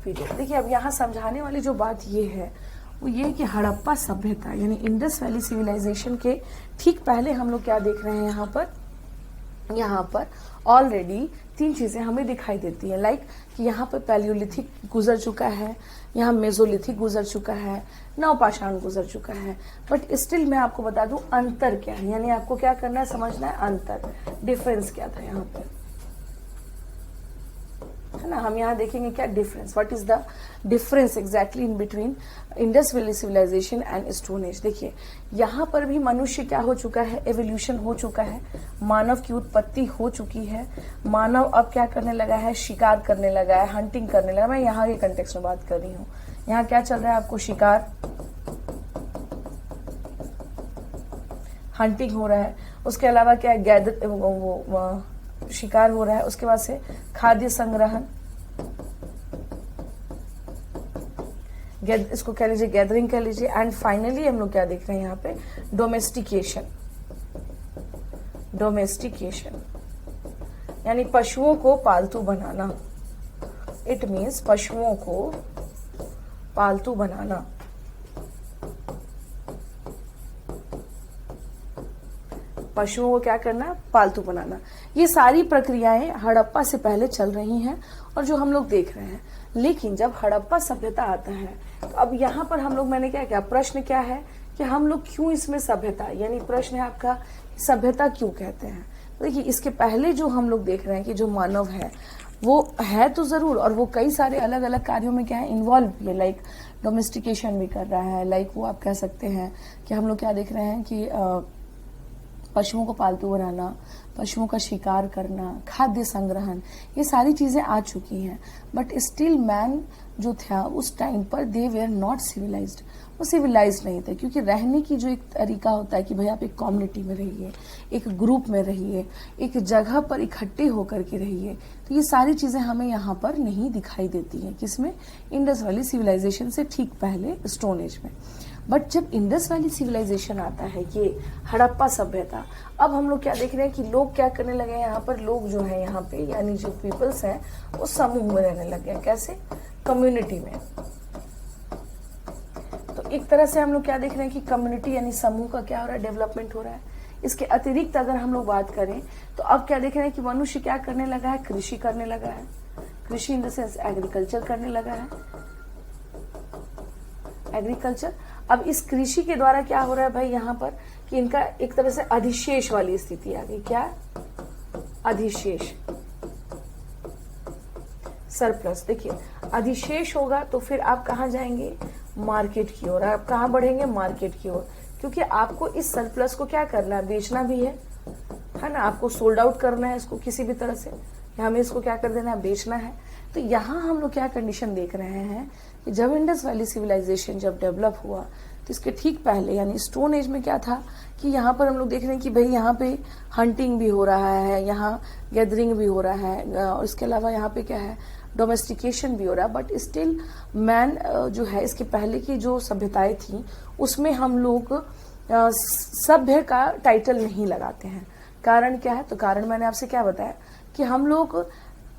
period. देखिए अब यहाँ समझाने वाली जो बात ये है वो ये कि हड़प्पा सभ्यता यानी इंडस वैली सिविलाइजेशन के ठीक पहले हम लोग क्या देख रहे हैं, यहाँ पर ऑलरेडी 3 चीजें हमें दिखाई देती हैं, लाइक कि यहाँ पर पैलियोलिथिक गुजर चुका है, यहाँ मेसोलिथिक गुजर चुका है, नवपाषाण गुजर चुका है। बट स्टिल मैं आपको बता दूं अंतर क्या है, यानी आपको क्या करना है, समझना है अंतर, डिफरेंस क्या था यहाँ पर। है ना। हम यहाँ देखेंगे क्या difference, what is the difference exactly in between Indus valley civilization and stone age. देखिए यहाँ पर भी मनुष्य क्या हो चुका है, एवोल्यूशन हो चुका है, मानव की उत्पत्ति हो चुकी है। मानव अब क्या करने लगा है, शिकार करने लगा है, हंटिंग करने लगा। मैं यहाँ के कंटेक्स्ट में बात कर रही हूँ। यहाँ क्या चल रहा है आपको, शिकार, हंटिंग हो रहा है। उसके अलावा क्या गैदर वो शिकार हो रहा है। उसके बाद से खाद्य संग्रहण, इसको कह लीजिए गैदरिंग कह लीजिए। एंड फाइनली हम लोग क्या देख रहे हैं यहाँ पे, डोमेस्टिकेशन। डोमेस्टिकेशन यानी पशुओं को पालतू बनाना। इट मीन्स पशुओं को पालतू बनाना। पशुओं को क्या करना, पालतू बनाना। ये सारी प्रक्रियाएं हड़प्पा से पहले चल रही हैं और जो हम लोग देख रहे हैं। लेकिन जब हड़प्पा सभ्यता आता है तो अब यहाँ पर हम लोग, मैंने क्या किया, प्रश्न क्या है कि हम लोग क्यों इसमें सभ्यता, यानी प्रश्न है आपका सभ्यता क्यों कहते हैं। तो देखिए इसके पहले जो हम लोग देख रहे हैं कि जो मानव है वो है तो जरूर, और वो कई सारे अलग अलग कार्यों में क्या है, इन्वॉल्व भी है। लाइक डोमेस्टिकेशन भी कर रहा है। लाइक वो आप कह सकते हैं कि हम लोग क्या देख रहे हैं कि पशुओं को पालतू बनाना, पशुओं का शिकार करना, खाद्य संग्रहण, ये सारी चीजें आ चुकी हैं। बट स्टिल मैन जो था उस टाइम पर दे वेयर नॉट सिविलाइज्ड, वो सिविलाइज्ड नहीं थे। क्योंकि रहने की जो एक तरीका होता है कि भाई आप एक कम्युनिटी में रहिए, एक ग्रुप में रहिए, एक जगह पर इकट्ठे होकर के रहिए, तो ये सारी चीजें हमें यहाँ पर नहीं दिखाई देती हैं। किसमें, इंडस वैली सिविलाइजेशन से ठीक पहले स्टोन एज में। बट जब इंडस वैली सिविलाइजेशन आता है, ये हड़प्पा सभ्यता, अब हम लोग क्या देख रहे हैं कि लोग क्या करने लगे हैं, यहाँ पर लोग जो है यहाँ पे, यानी जो पीपल्स हैं वो समूह में रहने लगे हैं। कैसे, कम्युनिटी में। तो एक तरह से हम लोग क्या देख रहे हैं कि कम्युनिटी यानी समूह का क्या हो रहा है, डेवलपमेंट हो रहा है। इसके अतिरिक्त अगर हम लोग बात करें तो अब क्या देख रहे हैं कि मनुष्य क्या करने लगा है, कृषि करने लगा है। कृषि इन द सेंस एग्रीकल्चर करने लगा है, एग्रीकल्चर। अब इस कृषि के द्वारा क्या हो रहा है भाई यहाँ पर कि इनका एक तरह से अधिशेष वाली स्थिति आ गई। क्या, अधिशेष, सरप्लस। देखिए अधिशेष होगा तो फिर आप कहाँ जाएंगे, मार्केट की ओर। आप कहाँ बढ़ेंगे, मार्केट की ओर। क्योंकि आपको इस सरप्लस को क्या करना है, बेचना भी है ना। आपको सोल्ड आउट करना है इसको किसी भी तरह से, हमें इसको क्या कर देना है, बेचना है। तो यहाँ हम लोग क्या कंडीशन देख रहे हैं कि जब इंडस वैली सिविलाइजेशन जब डेवलप हुआ तो इसके ठीक पहले यानी स्टोन एज में क्या था कि यहाँ पर हम लोग देख रहे हैं कि भाई यहाँ पे हंटिंग भी हो रहा है, यहाँ गैदरिंग भी हो रहा है, और इसके अलावा यहाँ पे क्या है, डोमेस्टिकेशन भी हो रहा है। बट स्टिल मैन जो है, इसके पहले की जो सभ्यताएं थी उसमें हम लोग सभ्य का टाइटल नहीं लगाते हैं। कारण क्या है, तो कारण मैंने आपसे क्या बताया कि हम लोग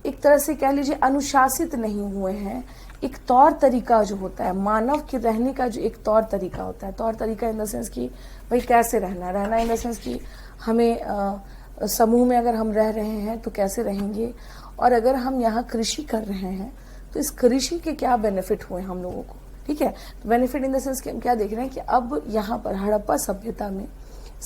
एक तरह से कह लीजिए अनुशासित नहीं हुए हैं। एक तौर तरीका जो होता है, मानव के रहने का जो एक तौर तरीका होता है, तौर तरीका इन द सेंस कि भाई कैसे रहना इन द सेंस कि हमें समूह में अगर हम रह रहे हैं तो कैसे रहेंगे, और अगर हम यहाँ कृषि कर रहे हैं तो इस कृषि के क्या बेनिफिट हुए हम लोगों को। ठीक है, तो बेनिफिट इन द सेंस कि हम क्या देख रहे हैं कि अब यहाँ पर हड़प्पा सभ्यता में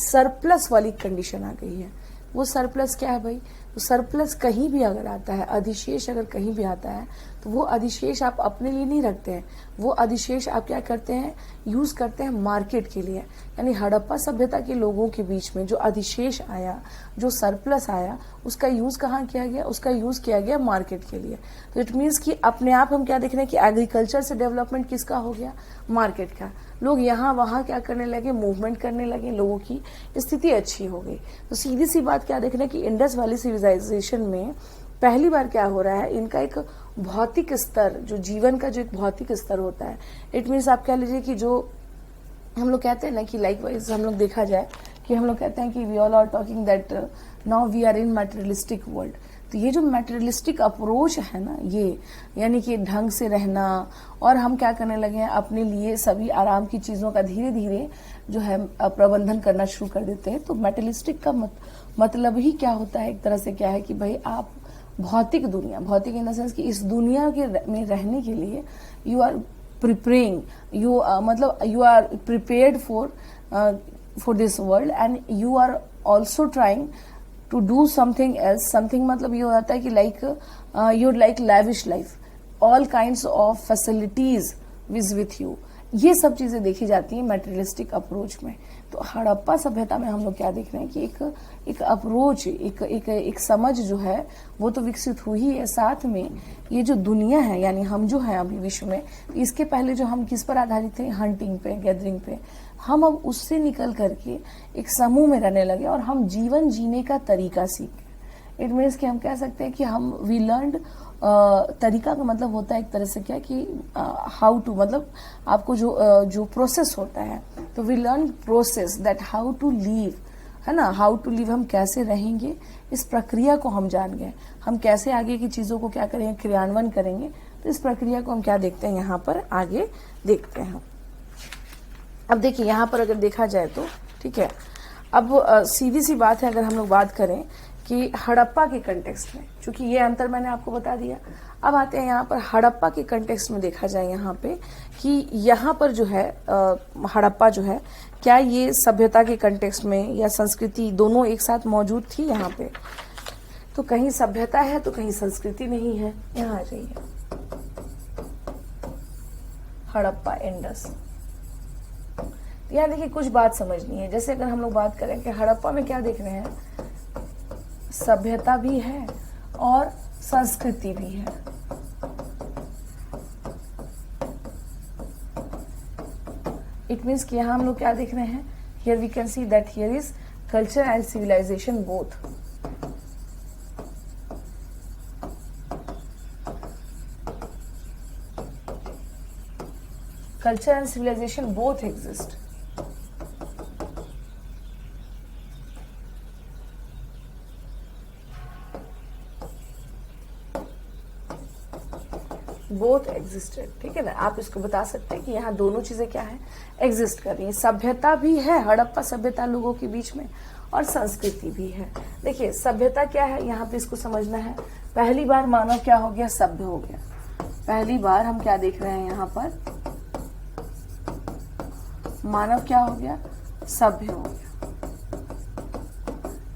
सरप्लस वाली कंडीशन आ गई है। वो सरप्लस क्या है भाई, तो सरप्लस कहीं भी अगर आता है, अधिशेष अगर कहीं भी आता है तो वो अधिशेष आप अपने लिए नहीं रखते हैं, वो अधिशेष आप क्या करते हैं, यूज करते हैं मार्केट के लिए। यानी हड़प्पा सभ्यता के लोगों के बीच में जो अधिशेष आया, जो सरप्लस आया, उसका यूज कहाँ किया गया, उसका यूज किया गया मार्केट के लिए। तो इट मीन्स कि अपने आप हम क्या देख रहे हैं कि एग्रीकल्चर से डेवलपमेंट किसका हो गया, मार्केट का। लोग यहाँ वहां क्या करने लगे, मूवमेंट करने लगे, लोगों की स्थिति अच्छी हो गई। तो सीधी सी बात क्या देख रहे हैं कि इंडस वैली सिविलाइजेशन में पहली बार क्या हो रहा है, इनका एक भौतिक स्तर, जो जीवन का जो एक भौतिक स्तर होता है, इट मीन्स आप कह लीजिए कि जो हम लोग कहते हैं ना कि लाइकवाइज हम लोग देखा जाए कि हम लोग कहते हैं कि we all are talking that now we are in materialistic world. तो ये जो मटेरियलिस्टिक अप्रोच है ना, ये यानी कि ढंग से रहना, और हम क्या करने लगे हैं, अपने लिए सभी आराम की चीजों का धीरे धीरे जो है प्रबंधन करना शुरू कर देते हैं। तो मटेरियलिस्टिक का मतलब ही क्या होता है, एक तरह से क्या है कि भाई आप भौतिक दुनिया, भौतिक इन द सेंस कि इस दुनिया के में रहने के लिए यू आर प्रिपेयरिंग, मतलब you are prepared for this world, and you are also trying to do something else. Something मतलब ये होता है कि like your like lavish life, all kinds of facilities with with you, ये सब चीजें देखी जाती हैं मटेरियलिस्टिक अप्रोच में। तो हड़प्पा सभ्यता में हम लोग क्या देख रहे हैं कि एक अप्रोच, एक समझ जो है वो तो विकसित हुई है। साथ में ये जो दुनिया है, यानी हम जो है अभी विश्व में, इसके पहले जो हम किस पर आधारित थे, हंटिंग पे, गैदरिंग पे, हम अब उससे निकल करके एक समूह में रहने लगे और हम जीवन जीने का तरीका सीखे। इट मीन्स कि हम कह सकते हैं कि हम वी लर्नड, तरीका का मतलब होता है एक तरह से क्या कि हाउ टू, मतलब आपको जो प्रोसेस होता है, तो we learn process that how to live, है ना, हाउ टू लीव, हम कैसे रहेंगे, इस प्रक्रिया को हम जान गए। हम कैसे आगे की चीजों को क्या करेंगे, क्रियान्वयन करेंगे, तो इस प्रक्रिया को हम क्या देखते हैं, यहाँ पर आगे देखते हैं। अब देखिए यहाँ पर अगर देखा जाए तो ठीक है, अब सीधी सी बात है, अगर हम लोग बात करें कि हड़प्पा के कंटेक्स्ट में, चूंकि ये अंतर मैंने आपको बता दिया, अब आते हैं यहाँ पर हड़प्पा के कंटेक्स्ट में देखा जाए यहाँ पे कि यहाँ पर जो है हड़प्पा जो है, क्या ये सभ्यता के कंटेक्स्ट में या संस्कृति दोनों एक साथ मौजूद थी यहाँ पे? तो कहीं सभ्यता है तो कहीं संस्कृति नहीं है। यहाँ आ जाइए, हड़प्पा इंडस। यहाँ देखिए कुछ बात समझनी है। जैसे अगर हम लोग बात करें कि हड़प्पा में क्या देख रहे हैं, सभ्यता भी है और संस्कृति भी है। इट मीन्स कि यहां हम लोग क्या देख रहे हैं, here we can see that here is culture and civilization both. Culture and civilization both exist. Both existed, ठीक है ना। आप इसको बता सकते हैं कि यहाँ दोनों चीजें क्या है, एग्जिस्ट कर रही है। सभ्यता भी है, हड़प्पा सभ्यता लोगों के बीच में, और संस्कृति भी है। देखिए सभ्यता क्या है, यहाँ पे इसको समझना है। पहली बार मानव क्या हो गया, सभ्य हो गया। पहली बार हम क्या देख रहे हैं यहाँ पर, मानव क्या हो गया, सभ्य हो गया,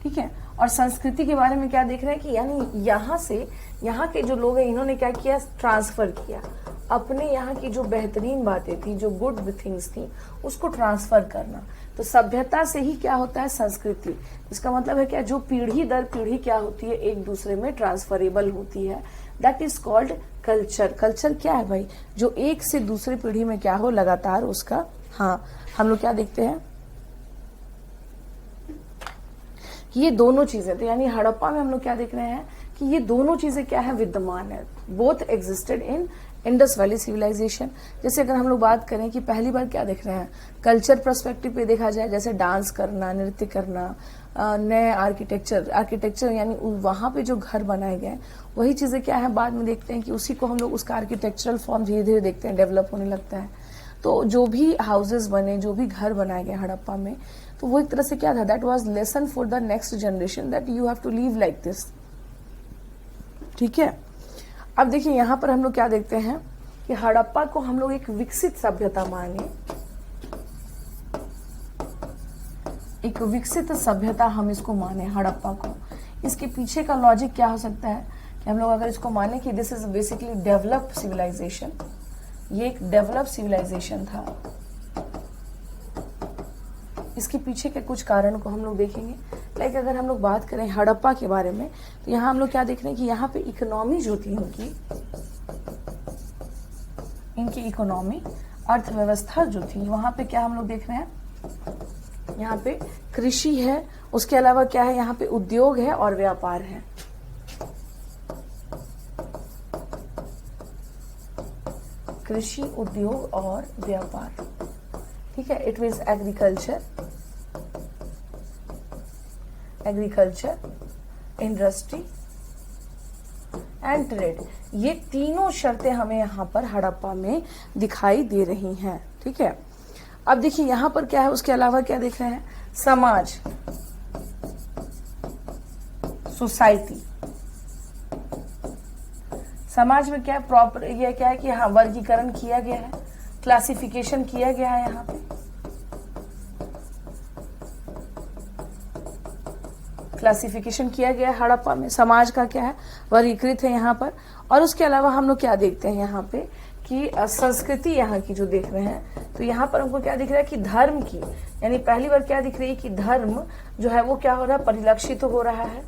ठीक है। और संस्कृति के बारे में क्या देख रहे हैं कि यानी यहाँ से, यहाँ के जो लोग हैं इन्होंने क्या किया, ट्रांसफर किया अपने यहाँ की जो बेहतरीन बातें थी, जो गुड थिंग्स थी, उसको ट्रांसफर करना। तो सभ्यता से ही क्या होता है, संस्कृति। इसका मतलब है क्या, जो पीढ़ी दर पीढ़ी क्या होती है, एक दूसरे में ट्रांसफरेबल होती है, that is called culture. Culture क्या है भाई, जो एक से दूसरी पीढ़ी में क्या हो, लगातार उसका, हाँ हम लोग क्या देखते हैं, ये दोनों चीजें, तो यानी हड़प्पा में हम लोग क्या देख रहे हैं कि ये दोनों चीजें क्या है, विद्यमान है। Both existed in Indus valley civilization. जैसे अगर हम लोग बात करें कि पहली बार क्या देख रहे हैं, कल्चर पर्सपेक्टिव पे देखा जाए, जैसे डांस करना, नृत्य करना, नए आर्किटेक्चर यानी वहां पे जो घर बनाए गए, वही चीजें क्या है, बाद में देखते हैं कि उसी को हम लोग उसका आर्किटेक्चरल फॉर्म धीरे धीरे देखते हैं डेवलप होने लगता है। तो जो भी हाउसेज बने, जो भी घर बनाए गए हड़प्पा में, तो वो एक तरह से क्या था, that was lesson for the next generation that you have to live like this, ठीक है। अब देखिए यहाँ पर हम लोग क्या देखते हैं कि हड़प्पा को हम लोग एक विकसित सभ्यता माने, एक विकसित सभ्यता हम इसको माने हड़प्पा को। इसके पीछे का लॉजिक क्या हो सकता है कि हम लोग अगर इसको माने कि this is basically developed civilization, ये एक डेवलप सिविलाइजेशन था, इसके पीछे के कुछ कारण को हम लोग देखेंगे। लाइक अगर हम लोग बात करें हड़प्पा के बारे में, तो यहाँ हम लोग क्या देख रहे हैं कि यहाँ पे इकोनॉमी जो थी इनकी इकोनॉमी, अर्थव्यवस्था जो थी, वहां पे क्या हम लोग देख रहे हैं, यहाँ पे कृषि है, उसके अलावा क्या है, यहाँ पे उद्योग है और व्यापार है। कृषि, उद्योग और व्यापार, ठीक है। It means agriculture, industry and trade, ये तीनों शर्तें हमें यहाँ पर हड़प्पा में दिखाई दे रही हैं, ठीक है। अब देखिए यहाँ पर क्या है, उसके अलावा क्या देख रहे हैं, समाज, सोसाइटी। समाज में क्या है, प्रॉपर ये क्या है कि हाँ वर्गीकरण किया गया है, क्लासिफिकेशन किया गया है यहाँ पे, क्लासिफिकेशन किया गया है हड़प्पा में, समाज का क्या है वर्गीकृत है यहाँ पर। और उसके अलावा हम लोग क्या देखते हैं यहाँ पे कि संस्कृति यहाँ की जो देख रहे हैं, तो यहाँ पर हमको क्या दिख रहा है कि धर्म की, यानी पहली बार क्या दिख रही है कि धर्म जो है वो क्या हो रहा है, परिलक्षित हो रहा है।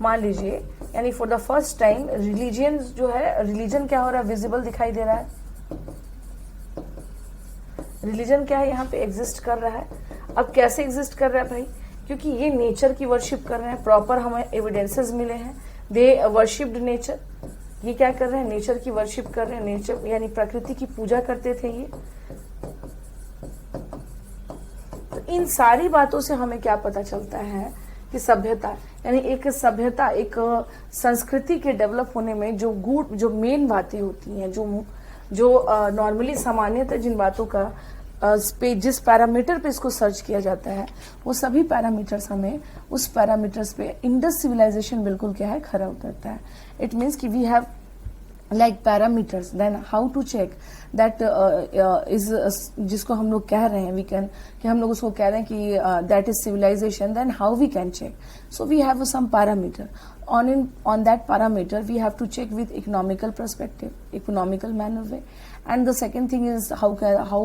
मान लीजिए यानी for the first time religion जो है, रिलीजन क्या हो रहा है, विजिबल दिखाई दे रहा है। रिलीजन क्या है यहाँ पे एग्जिस्ट कर रहा है। अब कैसे एग्जिस्ट कर रहा है भाई, क्योंकि ये नेचर की वर्शिप कर रहे हैं, प्रॉपर हमें एविडेंसेस मिले हैं, दे वर्शिप्ड नेचर। ये क्या कर रहे हैं, नेचर की वर्शिप कर रहे हैं, नेचर यानी प्रकृति की पूजा करते थे ये। तो इन सारी बातों से हमें क्या पता चलता है कि सभ्यता यानी एक सभ्यता, एक संस्कृति के डेवलप होने में जो मेन बातें होती हैं, जो नॉर्मली सामान्यतः जिन बातों का जिस पैरामीटर पे इसको सर्च किया जाता है, वो सभी पैरामीटर्स हमें उस पैरामीटर्स पे इंडस सिविलाइजेशन बिल्कुल क्या है खरा उतरता है। इट मीन्स कि we have like parameters, then how to check that is जिसको हम लोग कह रहे हैं we can, कि हम लोग उसको कह रहे हैं कि that is civilization, then how we can check, so we have some parameter on that parameter we have to check with economical perspective, economical manner way, and the second thing is how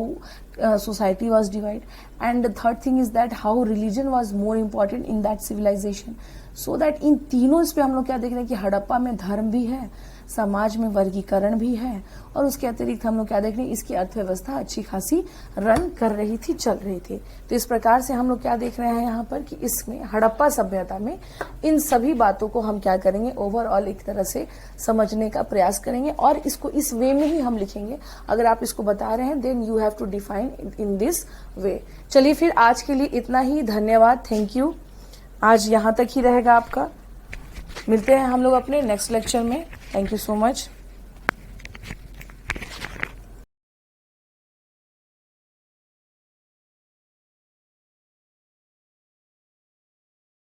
society was divided, and the third thing is that how religion was more important in that civilization, so that इन तीनों इस पे हम लोग क्या देख रहे हैं कि हड़प्पा में धर्म भी है, समाज में वर्गीकरण भी है, और उसके अतिरिक्त हम लोग क्या देख रहे हैं, इसकी अर्थव्यवस्था अच्छी खासी रन कर रही थी, चल रही थी। तो इस प्रकार से हम लोग क्या देख रहे हैं यहाँ पर कि इसमें हड़प्पा सभ्यता में इन सभी बातों को हम क्या करेंगे, ओवरऑल एक तरह से समझने का प्रयास करेंगे, और इसको इस वे में ही हम लिखेंगे। अगर आप इसको बता रहे हैं then you have to define in this way. चलिए फिर आज के लिए इतना ही, धन्यवाद, थैंक यू। आज यहाँ तक ही रहेगा आपका, मिलते हैं हम लोग अपने नेक्स्ट लेक्चर में। Thank you so much.